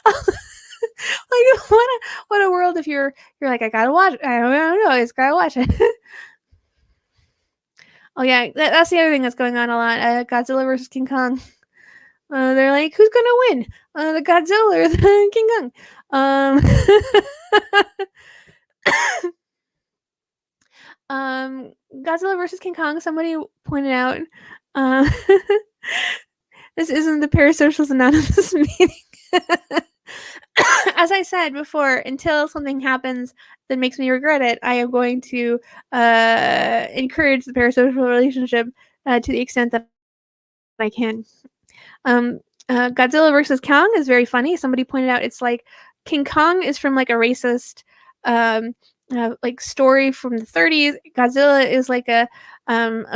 Like what a world if you're like, I gotta watch. I don't know. I just gotta watch it. Oh yeah, that's the other thing that's going on a lot. Godzilla versus King Kong. They're like, who's gonna win? The Godzilla or the King Kong? Godzilla versus King Kong. Somebody pointed out. This isn't the Parasocials Anonymous meeting. As I said before, until something happens that makes me regret it, I am going to encourage the parasocial relationship to the extent that I can. Godzilla versus Kong is very funny. Somebody pointed out it's like King Kong is from like a racist like story from the 30s. Godzilla is like a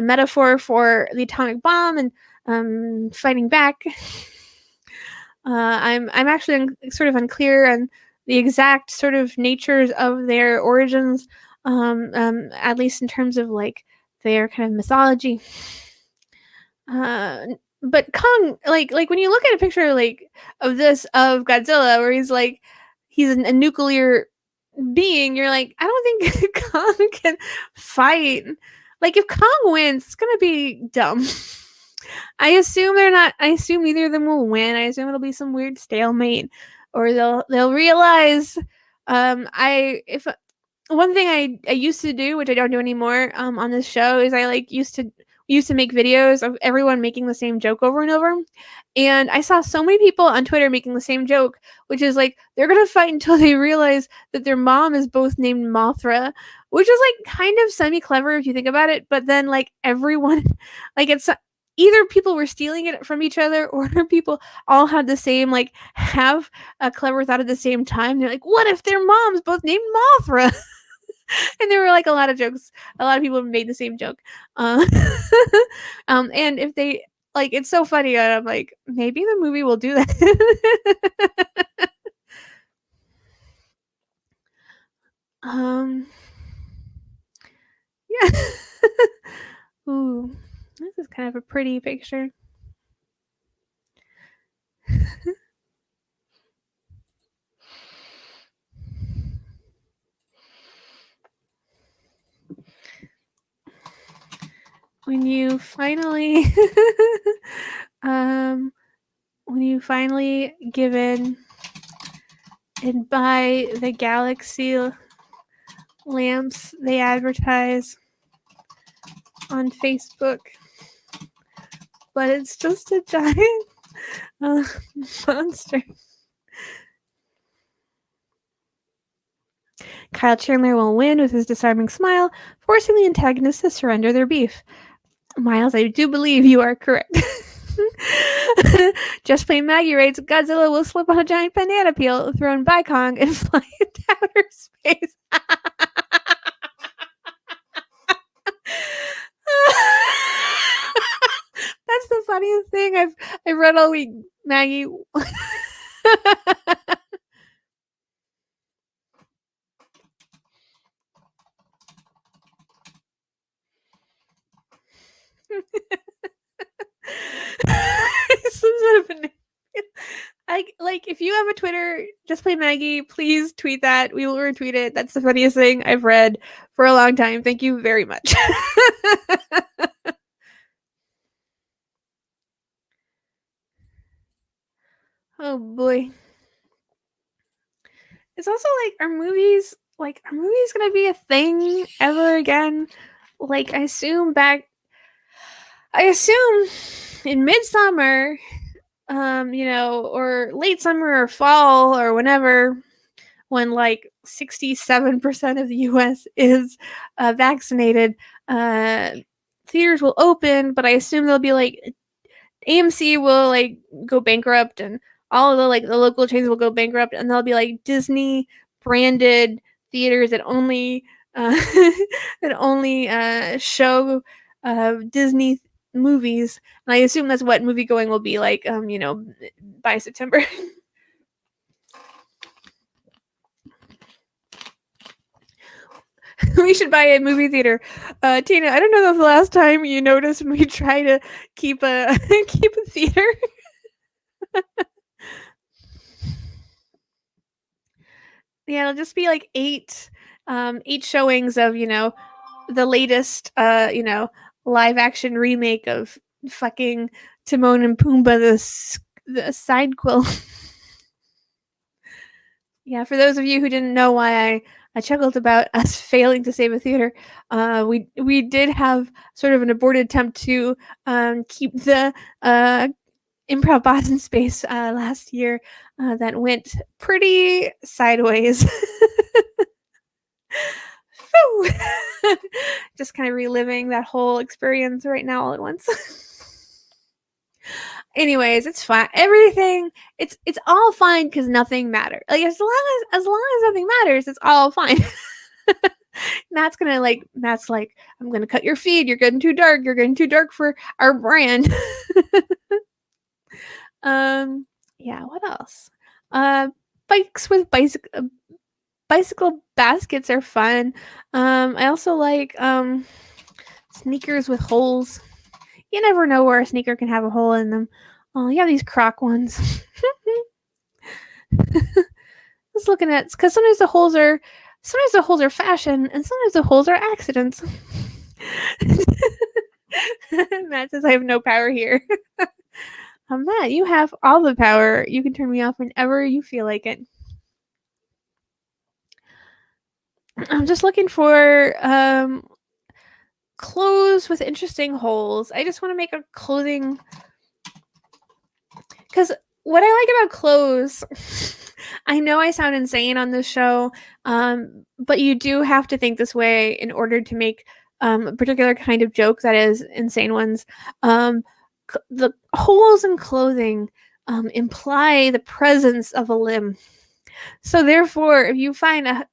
metaphor for the atomic bomb and fighting back. I'm actually sort of unclear on the exact sort of natures of their origins, at least in terms of like their kind of mythology. Uh, but Kong, like when you look at a picture like of Godzilla, where he's a nuclear being, you're like, I don't think Kong can fight. Like if Kong wins, it's gonna be dumb. I assume they're not. I assume neither of them will win. I assume it'll be some weird stalemate, or they'll realize. I if one thing I used to do, which I don't do anymore, on this show, is I like used to make videos of everyone making the same joke over and over. And I saw so many people on Twitter making the same joke, which is like they're gonna fight until they realize that their mom is both named Mothra, which is like kind of semi clever if you think about it. But then like everyone, like it's either people were stealing it from each other or people all had the same like have a clever thought at the same time. They're like, what if their moms both named Mothra? And there were like a lot of jokes. A lot of people made the same joke. Uh, and if they like, it's so funny. I'm like, maybe the movie will do that. Yeah. Ooh, this is kind of a pretty picture. When you finally when you finally give in and buy the galaxy lamps they advertise on Facebook, but it's just a giant monster. Kyle Chandler will win with his disarming smile, forcing the antagonist to surrender their beef. Miles, I do believe you are correct. Just Plain Maggie writes, Godzilla will slip on a giant banana peel thrown by Kong and fly into outer space. That's the funniest thing I've read all week, Maggie. Like if you have a Twitter, just play Maggie, please tweet that. We will retweet it. That's the funniest thing I've read for a long time. Thank you very much. Oh boy. It's also like are movies gonna be a thing ever again? Like I assume in midsummer, or late summer or fall or whenever, when like 67% of the US is vaccinated, theaters will open, but I assume they'll be like AMC will like go bankrupt and all of the local chains will go bankrupt and there'll be like Disney branded theaters that only show Disney movies. And I assume that's what movie going will be like by September. We should buy a movie theater. Tina, I don't know if the last time you noticed when we try to keep a keep a theater. Yeah, it'll just be like eight showings of the latest live action remake of fucking Timon and Pumbaa, the side quill. Yeah, for those of you who didn't know why I chuckled about us failing to save a theater, we did have sort of an aborted attempt to keep the Improv Boston space last year that went pretty sideways. Just kind of reliving that whole experience right now all at once. Anyways, it's fine. Everything, it's all fine because nothing matters. Like as long as nothing matters, it's all fine. Matt's like, I'm gonna cut your feed. You're getting too dark. You're getting too dark for our brand. um, yeah. What else? Uh, bikes with bicycle baskets are fun. I also like sneakers with holes. You never know where a sneaker can have a hole in them. Oh, you have these Croc ones. Just looking at, because sometimes the holes are fashion, and sometimes the holes are accidents. Matt says I have no power here. Matt, you have all the power. You can turn me off whenever you feel like it. I'm just looking for clothes with interesting holes. I just want to make a clothing, because what I like about clothes, I know I sound insane on this show, but you do have to think this way in order to make a particular kind of joke that is insane ones. The holes in clothing imply the presence of a limb. So therefore, if you find a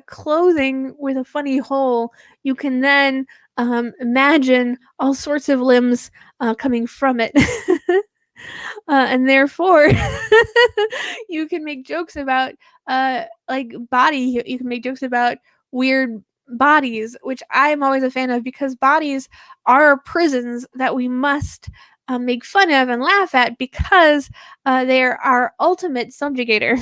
clothing with a funny hole, you can then imagine all sorts of limbs coming from it. And therefore, you can make jokes about like body. You can make jokes about weird bodies, which I'm always a fan of, because bodies are prisons that we must make fun of and laugh at, because they're our ultimate subjugator.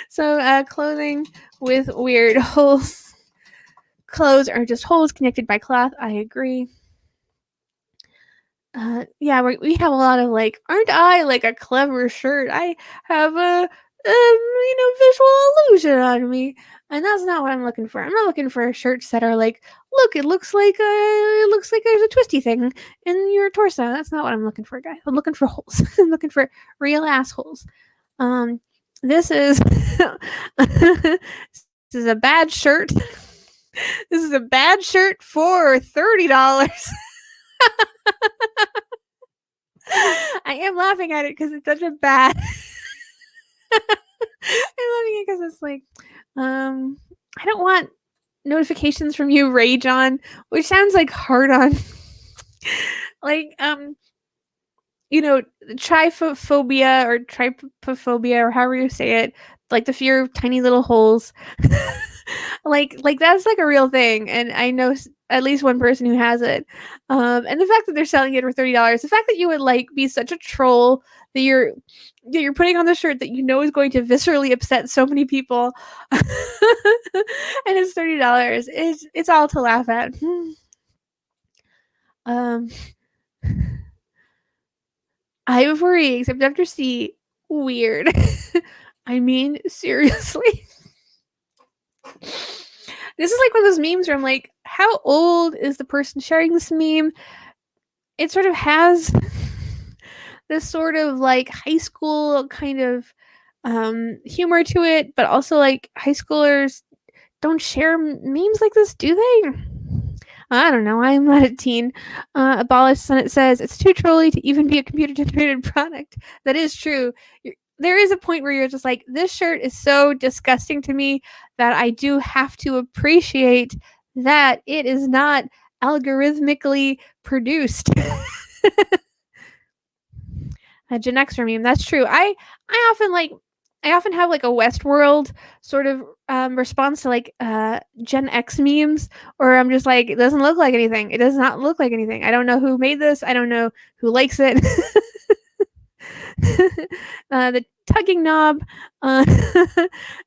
So clothing with weird holes. Clothes are just holes connected by cloth. I agree. Yeah, we have a lot of like, aren't I like a clever shirt? I have a visual illusion on me, and that's not what I'm looking for. I'm not looking for shirts that are like, look, it looks like there's a twisty thing in your torso. That's not what I'm looking for, guys. I'm looking for holes. I'm looking for real assholes. This is this is a bad shirt. This is a bad shirt for $30. I am laughing at it because it's such a bad. I'm laughing at it because it's like, I don't want notifications from you, Rage On, which sounds like hard on. Like, trypophobia or trypophobia or however you say it, like the fear of tiny little holes. like that's like a real thing, and I know at least one person who has it. And the fact that they're selling it for $30, the fact that you would like be such a troll that you're putting on the shirt that you know is going to viscerally upset so many people, and it's $30. It's all to laugh at. Ivory, except after C. Weird. I mean, seriously. This is like one of those memes where I'm like, how old is the person sharing this meme? It sort of has this sort of like high school kind of humor to it, but also like high schoolers don't share memes like this, do they? I don't know. I'm not a teen. Abolish Senate says it's too trolly to even be a computer generated product. That is true. There is a point where you're just like, this shirt is so disgusting to me that I do have to appreciate that it is not algorithmically produced. A Gen X meme. That's true. I often have like a Westworld sort of response to like Gen X memes, or I'm just like, it doesn't look like anything. It does not look like anything. I don't know who made this. I don't know who likes it. The tugging knob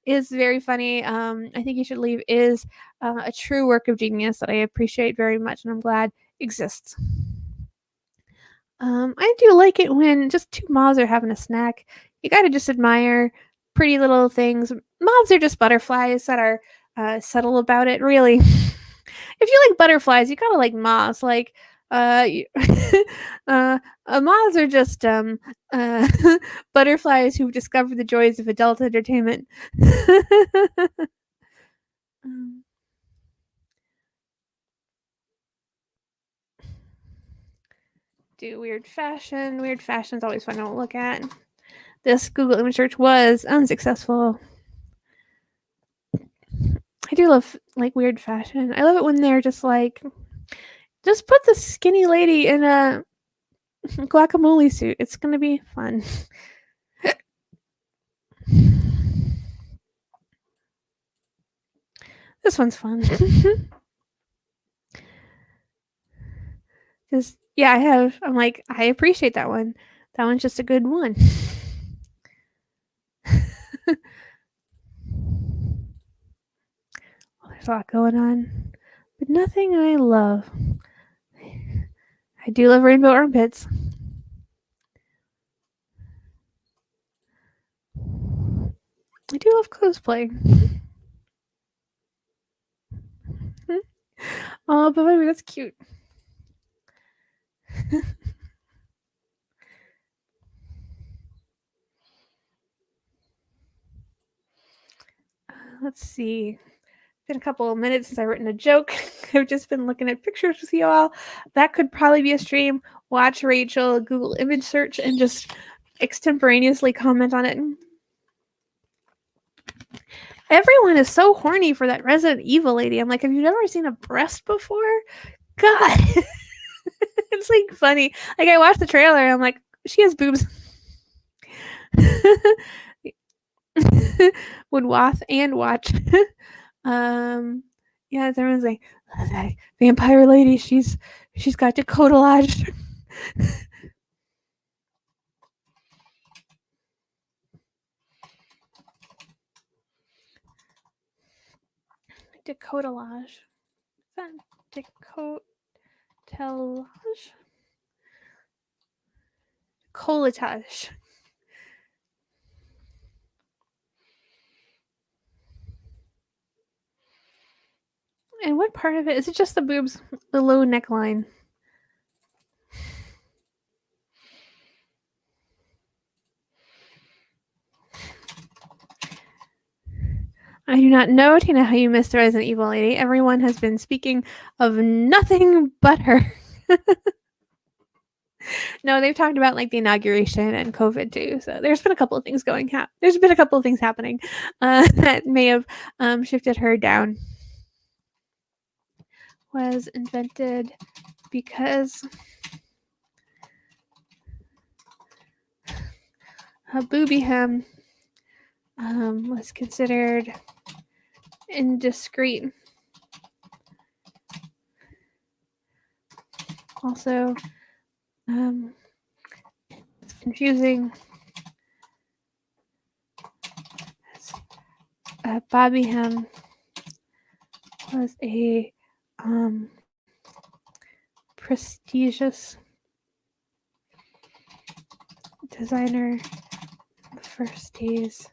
is very funny. I think you should leave is a true work of genius that I appreciate very much, and I'm glad exists. I do like it when just two moths are having a snack. You gotta just admire pretty little things. Moths are just butterflies that are subtle about it, really. If you like butterflies, you gotta like moths. Like, moths are just butterflies who've discovered the joys of adult entertainment. um, do weird fashion. Weird fashion is always fun to look at. This Google image search was unsuccessful. I do love like weird fashion. I love it when they're just like, just put the skinny lady in a guacamole suit. It's gonna be fun. This one's fun. Just yeah, I'm like, I appreciate that one. That one's just a good one. Well, there's a lot going on, but nothing I love. I do love rainbow armpits. I do love cosplay. Oh, but maybe that's cute. Let's see. Been a couple of minutes since I've written a joke. I've just been looking at pictures with you all. That could probably be a stream. Watch Rachel Google image search and just extemporaneously comment on it. Everyone is so horny for that Resident Evil lady. I'm like, have you never seen a breast before? God. It's like funny. Like I watched the trailer and I'm like, she has boobs. Would wath and watch. Yeah, everyone's like, oh, that vampire lady, she's got decodelage. Decodelage. Is that decotelage? Colletage. And what part of it? Is it just the boobs? The low neckline? I do not know, Tina, how you missed the Resident Evil lady. Everyone has been speaking of nothing but her. No, they've talked about like the inauguration and COVID too. So there's been a couple of things there's been a couple of things happening that may have shifted her down. Was invented because booby hem was considered indiscreet. Also, it's confusing. Bobby hem was a prestigious designer in the first days.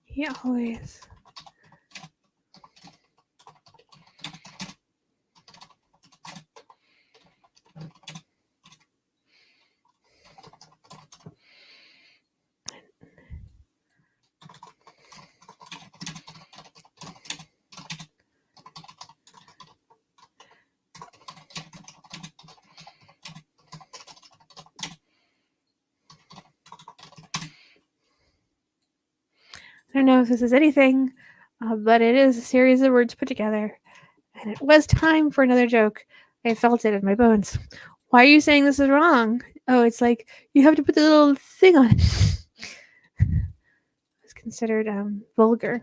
He always I don't know if this is anything, but it is a series of words put together. And it was time for another joke. I felt it in my bones. Why are you saying this is wrong? Oh, it's like you have to put the little thing on it. It's considered vulgar.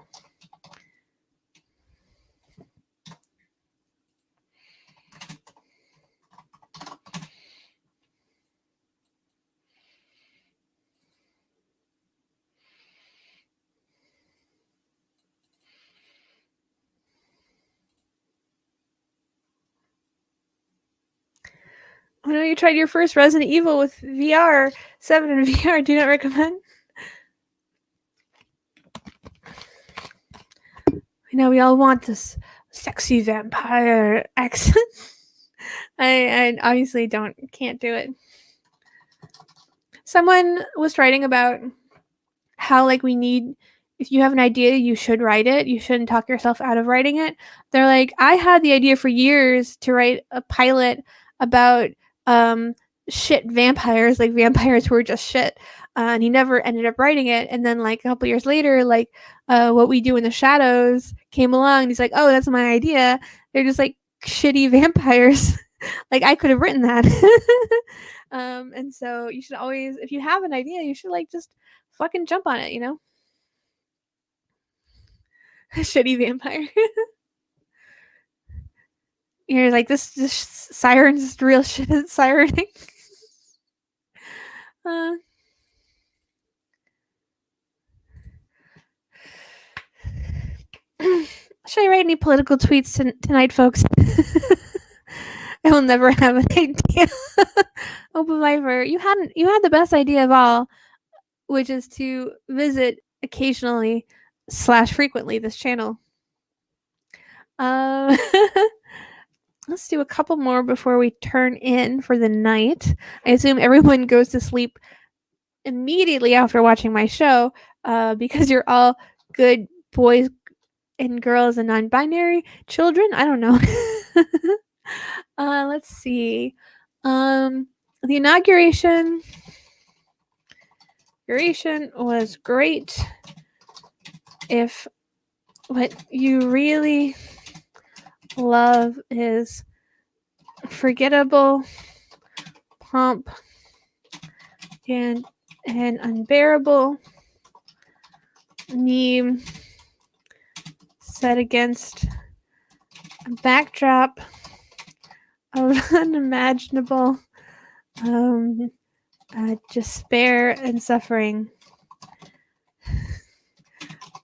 I know you tried your first Resident Evil with VR, 7 in VR. Do not recommend. we all want this sexy vampire accent. I obviously can't do it. Someone was writing about how like we need, if you have an idea, you should write it. You shouldn't talk yourself out of writing it. They're like, I had the idea for years to write a pilot about shit vampires, like vampires who were just shit. And he never ended up writing it. And then like a couple years later, like What We Do in the Shadows came along. And he's like, oh, that's my idea. They're just like shitty vampires. Like I could have written that. And so you should always, if you have an idea, you should like just fucking jump on it, Shitty vampire. You're like, this siren's real shit is sirening. Should I write any political tweets tonight, folks? I will never have an idea. Open Viper, you had the best idea of all, which is to visit occasionally / frequently this channel. Let's do a couple more before we turn in for the night. I assume everyone goes to sleep immediately after watching my show, because you're all good boys and girls and non-binary children. I don't know. Let's see. The inauguration was great. If what you really love is forgettable pomp and an unbearable meme set against a backdrop of unimaginable despair and suffering.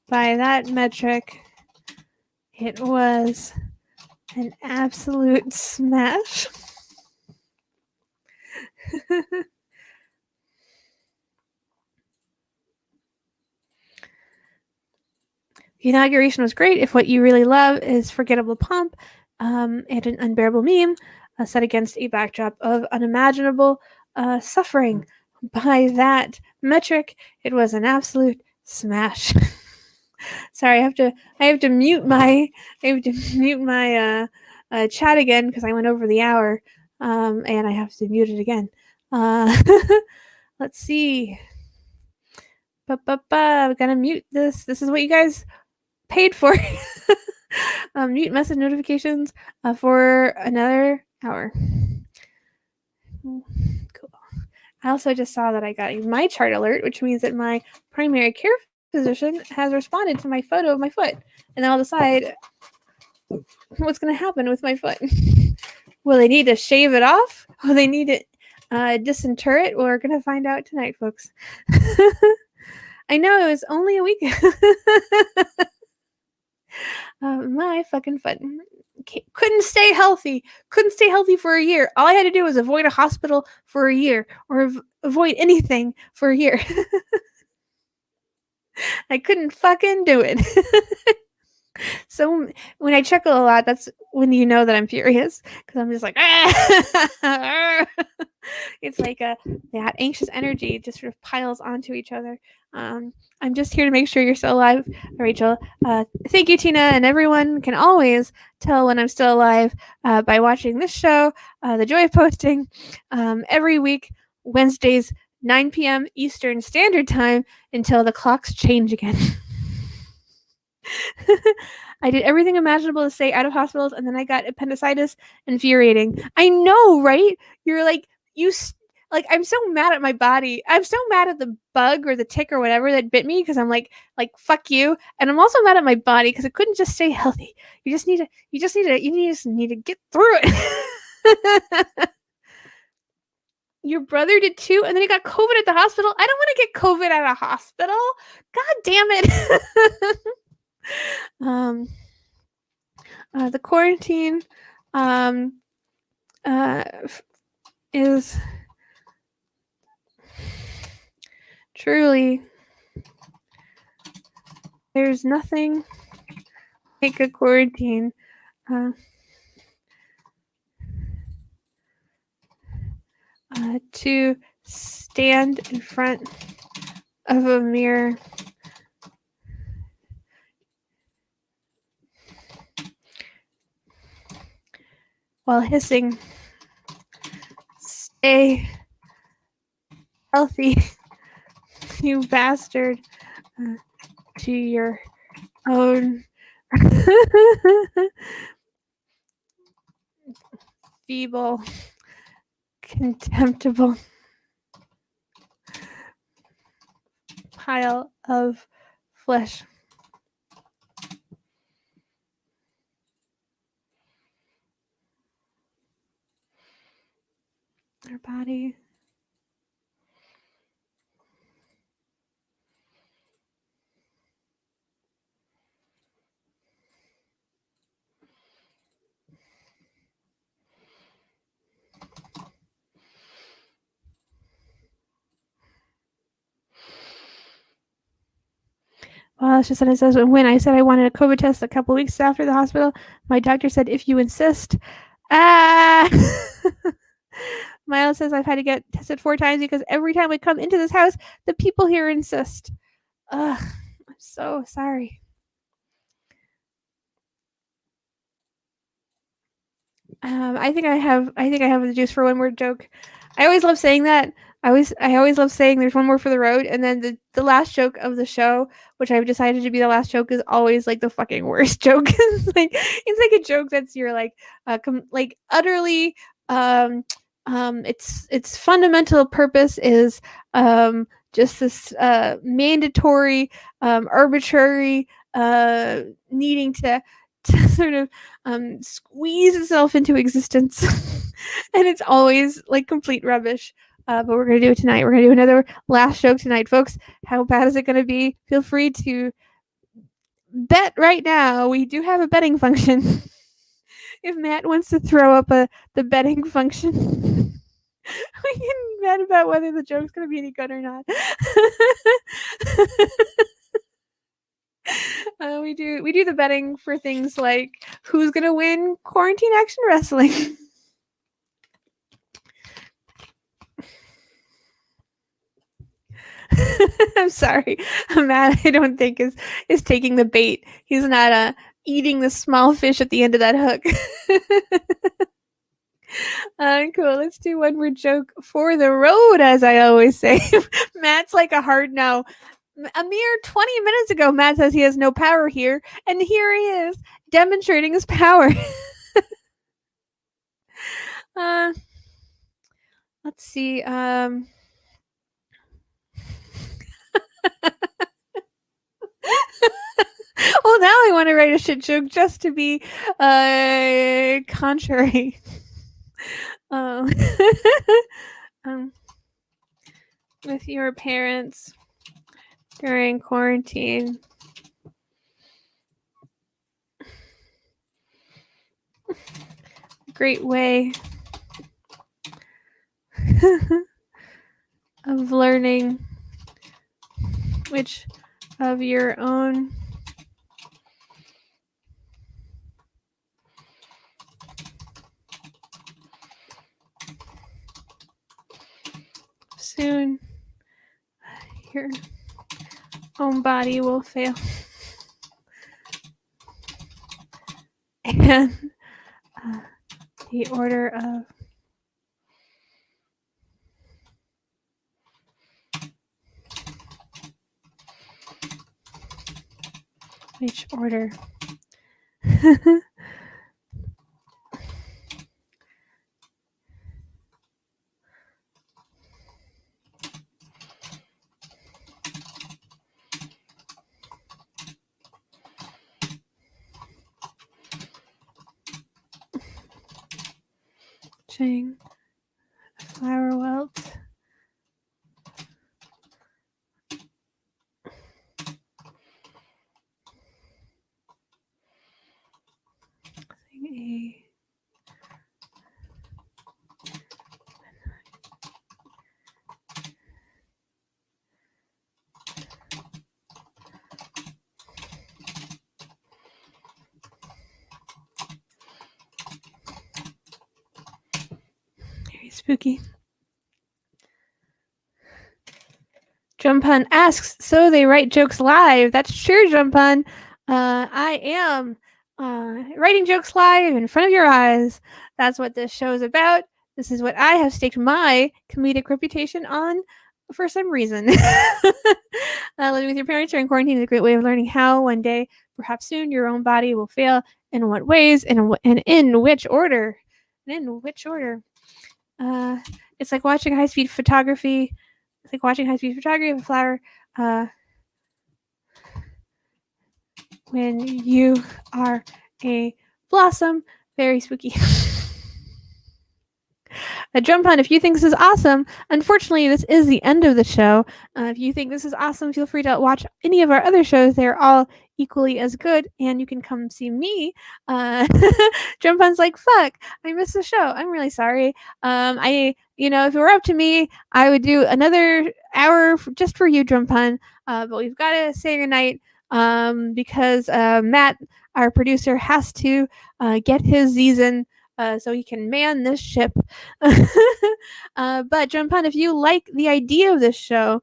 By that metric, it was an absolute smash. The inauguration was great if what you really love is forgettable pomp and an unbearable meme set against a backdrop of unimaginable suffering. By that metric, it was an absolute smash. Sorry, I have to mute my chat again because I went over the hour, and I have to mute it again. Let's see. We gotta mute this. This is what you guys paid for. Mute message notifications for another hour. Cool. I also just saw that I got a My Chart alert, which means that my primary care physician has responded to my photo of my foot, and then I'll decide what's going to happen with my foot. Will they need to shave it off? Will they need to disinter it? We're going to find out tonight, folks. I know, it was only a week. My fucking foot. Couldn't stay healthy for a year. All I had to do was avoid a hospital for a year, or avoid anything for a year. I couldn't fucking do it. So when I chuckle a lot, that's when you know that I'm furious, because I'm just like, it's like that anxious energy just sort of piles onto each other. I'm just here to make sure you're still alive, Rachel. Thank you, Tina, and everyone can always tell when I'm still alive by watching this show, The Joy of Posting, every week, Wednesdays, 9 p.m. Eastern Standard Time, until the clocks change again. I did everything imaginable to stay out of hospitals, and then I got appendicitis. Infuriating. I know, right? You're like, I'm so mad at my body. I'm so mad at the bug or the tick or whatever that bit me, because I'm like fuck you. And I'm also mad at my body because it couldn't just stay healthy. You just need to get through it. Your brother did too, and then he got COVID at the hospital. I don't want to get COVID at a hospital. God damn it. The quarantine is truly, there's nothing take a quarantine to stand in front of a mirror while hissing, "Stay healthy, you bastard," to your own feeble, contemptible pile of flesh. Our body well, it's just that it says when I said I wanted a COVID test a couple weeks after the hospital, my doctor said, "If you insist." Ah. Miles says I've had to get tested 4 times because every time I come into this house, the people here insist. Ugh, I'm so sorry. I think I have the juice for one more joke. I always love saying that. I always love saying there's one more for the road, and then the last joke of the show, which I've decided to be the last joke, is always like the fucking worst joke. It's like a joke that's you're like like utterly its fundamental purpose is just this mandatory arbitrary needing to sort of squeeze itself into existence. And it's always like complete rubbish. But we're going to do it tonight. We're going to do another last joke tonight, folks. How bad is it going to be? Feel free to bet right now. We do have a betting function. If Matt wants to throw up the betting function, we can bet about whether the joke's going to be any good or not. We do the betting for things like who's gonna win quarantine action wrestling. I'm sorry, Matt. I don't think is taking the bait. He's not eating the small fish at the end of that hook. Cool. Let's do one more joke for the road, as I always say. Matt's like a hard no. A mere 20 minutes ago, Matt says he has no power here, and here he is demonstrating his power. Let's see. Well, now I want to write a shit joke just to be contrary. um, with your parents during quarantine. Great way of learning which of your own soon your own body will fail. And the order of which order Chang flower welt a Spooky. Jumpun asks, so they write jokes live. That's true, Jumpun. I am writing jokes live in front of your eyes. That's what this show is about. This is what I have staked my comedic reputation on for some reason. Living with your parents during quarantine is a great way of learning how one day, perhaps soon, your own body will fail, in what ways, and in which order. It's like watching high-speed photography. It's like watching high-speed photography of a flower when you are a blossom. Very spooky. A jump on if you think this is awesome. Unfortunately, this is the end of the show. If you think this is awesome, feel free to watch any of our other shows. They're all equally as good, and you can come see me. Jump on's like, fuck, I missed the show. I'm really sorry. If it were up to me, I would do another hour just for you, Jump on. But we've got to say goodnight because Matt, our producer, has to get his season. So he can man this ship. But Jump on, if you like the idea of this show,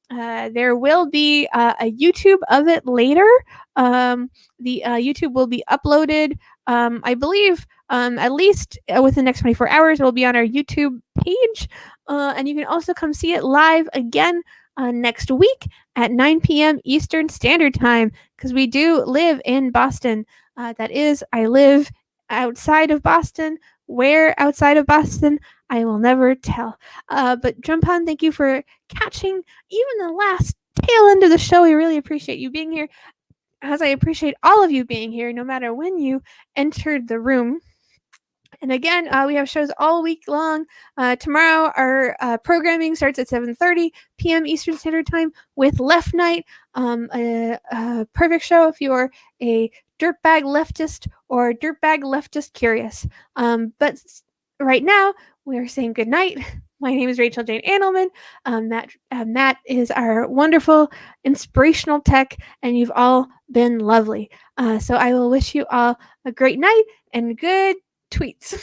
there will be a YouTube of it later. The YouTube will be uploaded, I believe, at least within the next 24 hours. It will be on our YouTube page. And you can also come see it live again next week at 9 p.m. Eastern Standard Time, because we do live in Boston. That is, I live outside of Boston. Where outside of Boston, I will never tell. But Jump on, thank you for catching even the last tail end of the show. I really appreciate you being here, as I appreciate all of you being here, no matter when you entered the room. And again, we have shows all week long. Tomorrow, our programming starts at 7:30 p.m. Eastern Standard Time with Left Night, a perfect show if you're a dirtbag leftist or dirtbag leftist curious. But right now, we're saying goodnight. My name is Rachel Jane Andelman. Matt is our wonderful, inspirational tech, and you've all been lovely. So I will wish you all a great night and good tweets.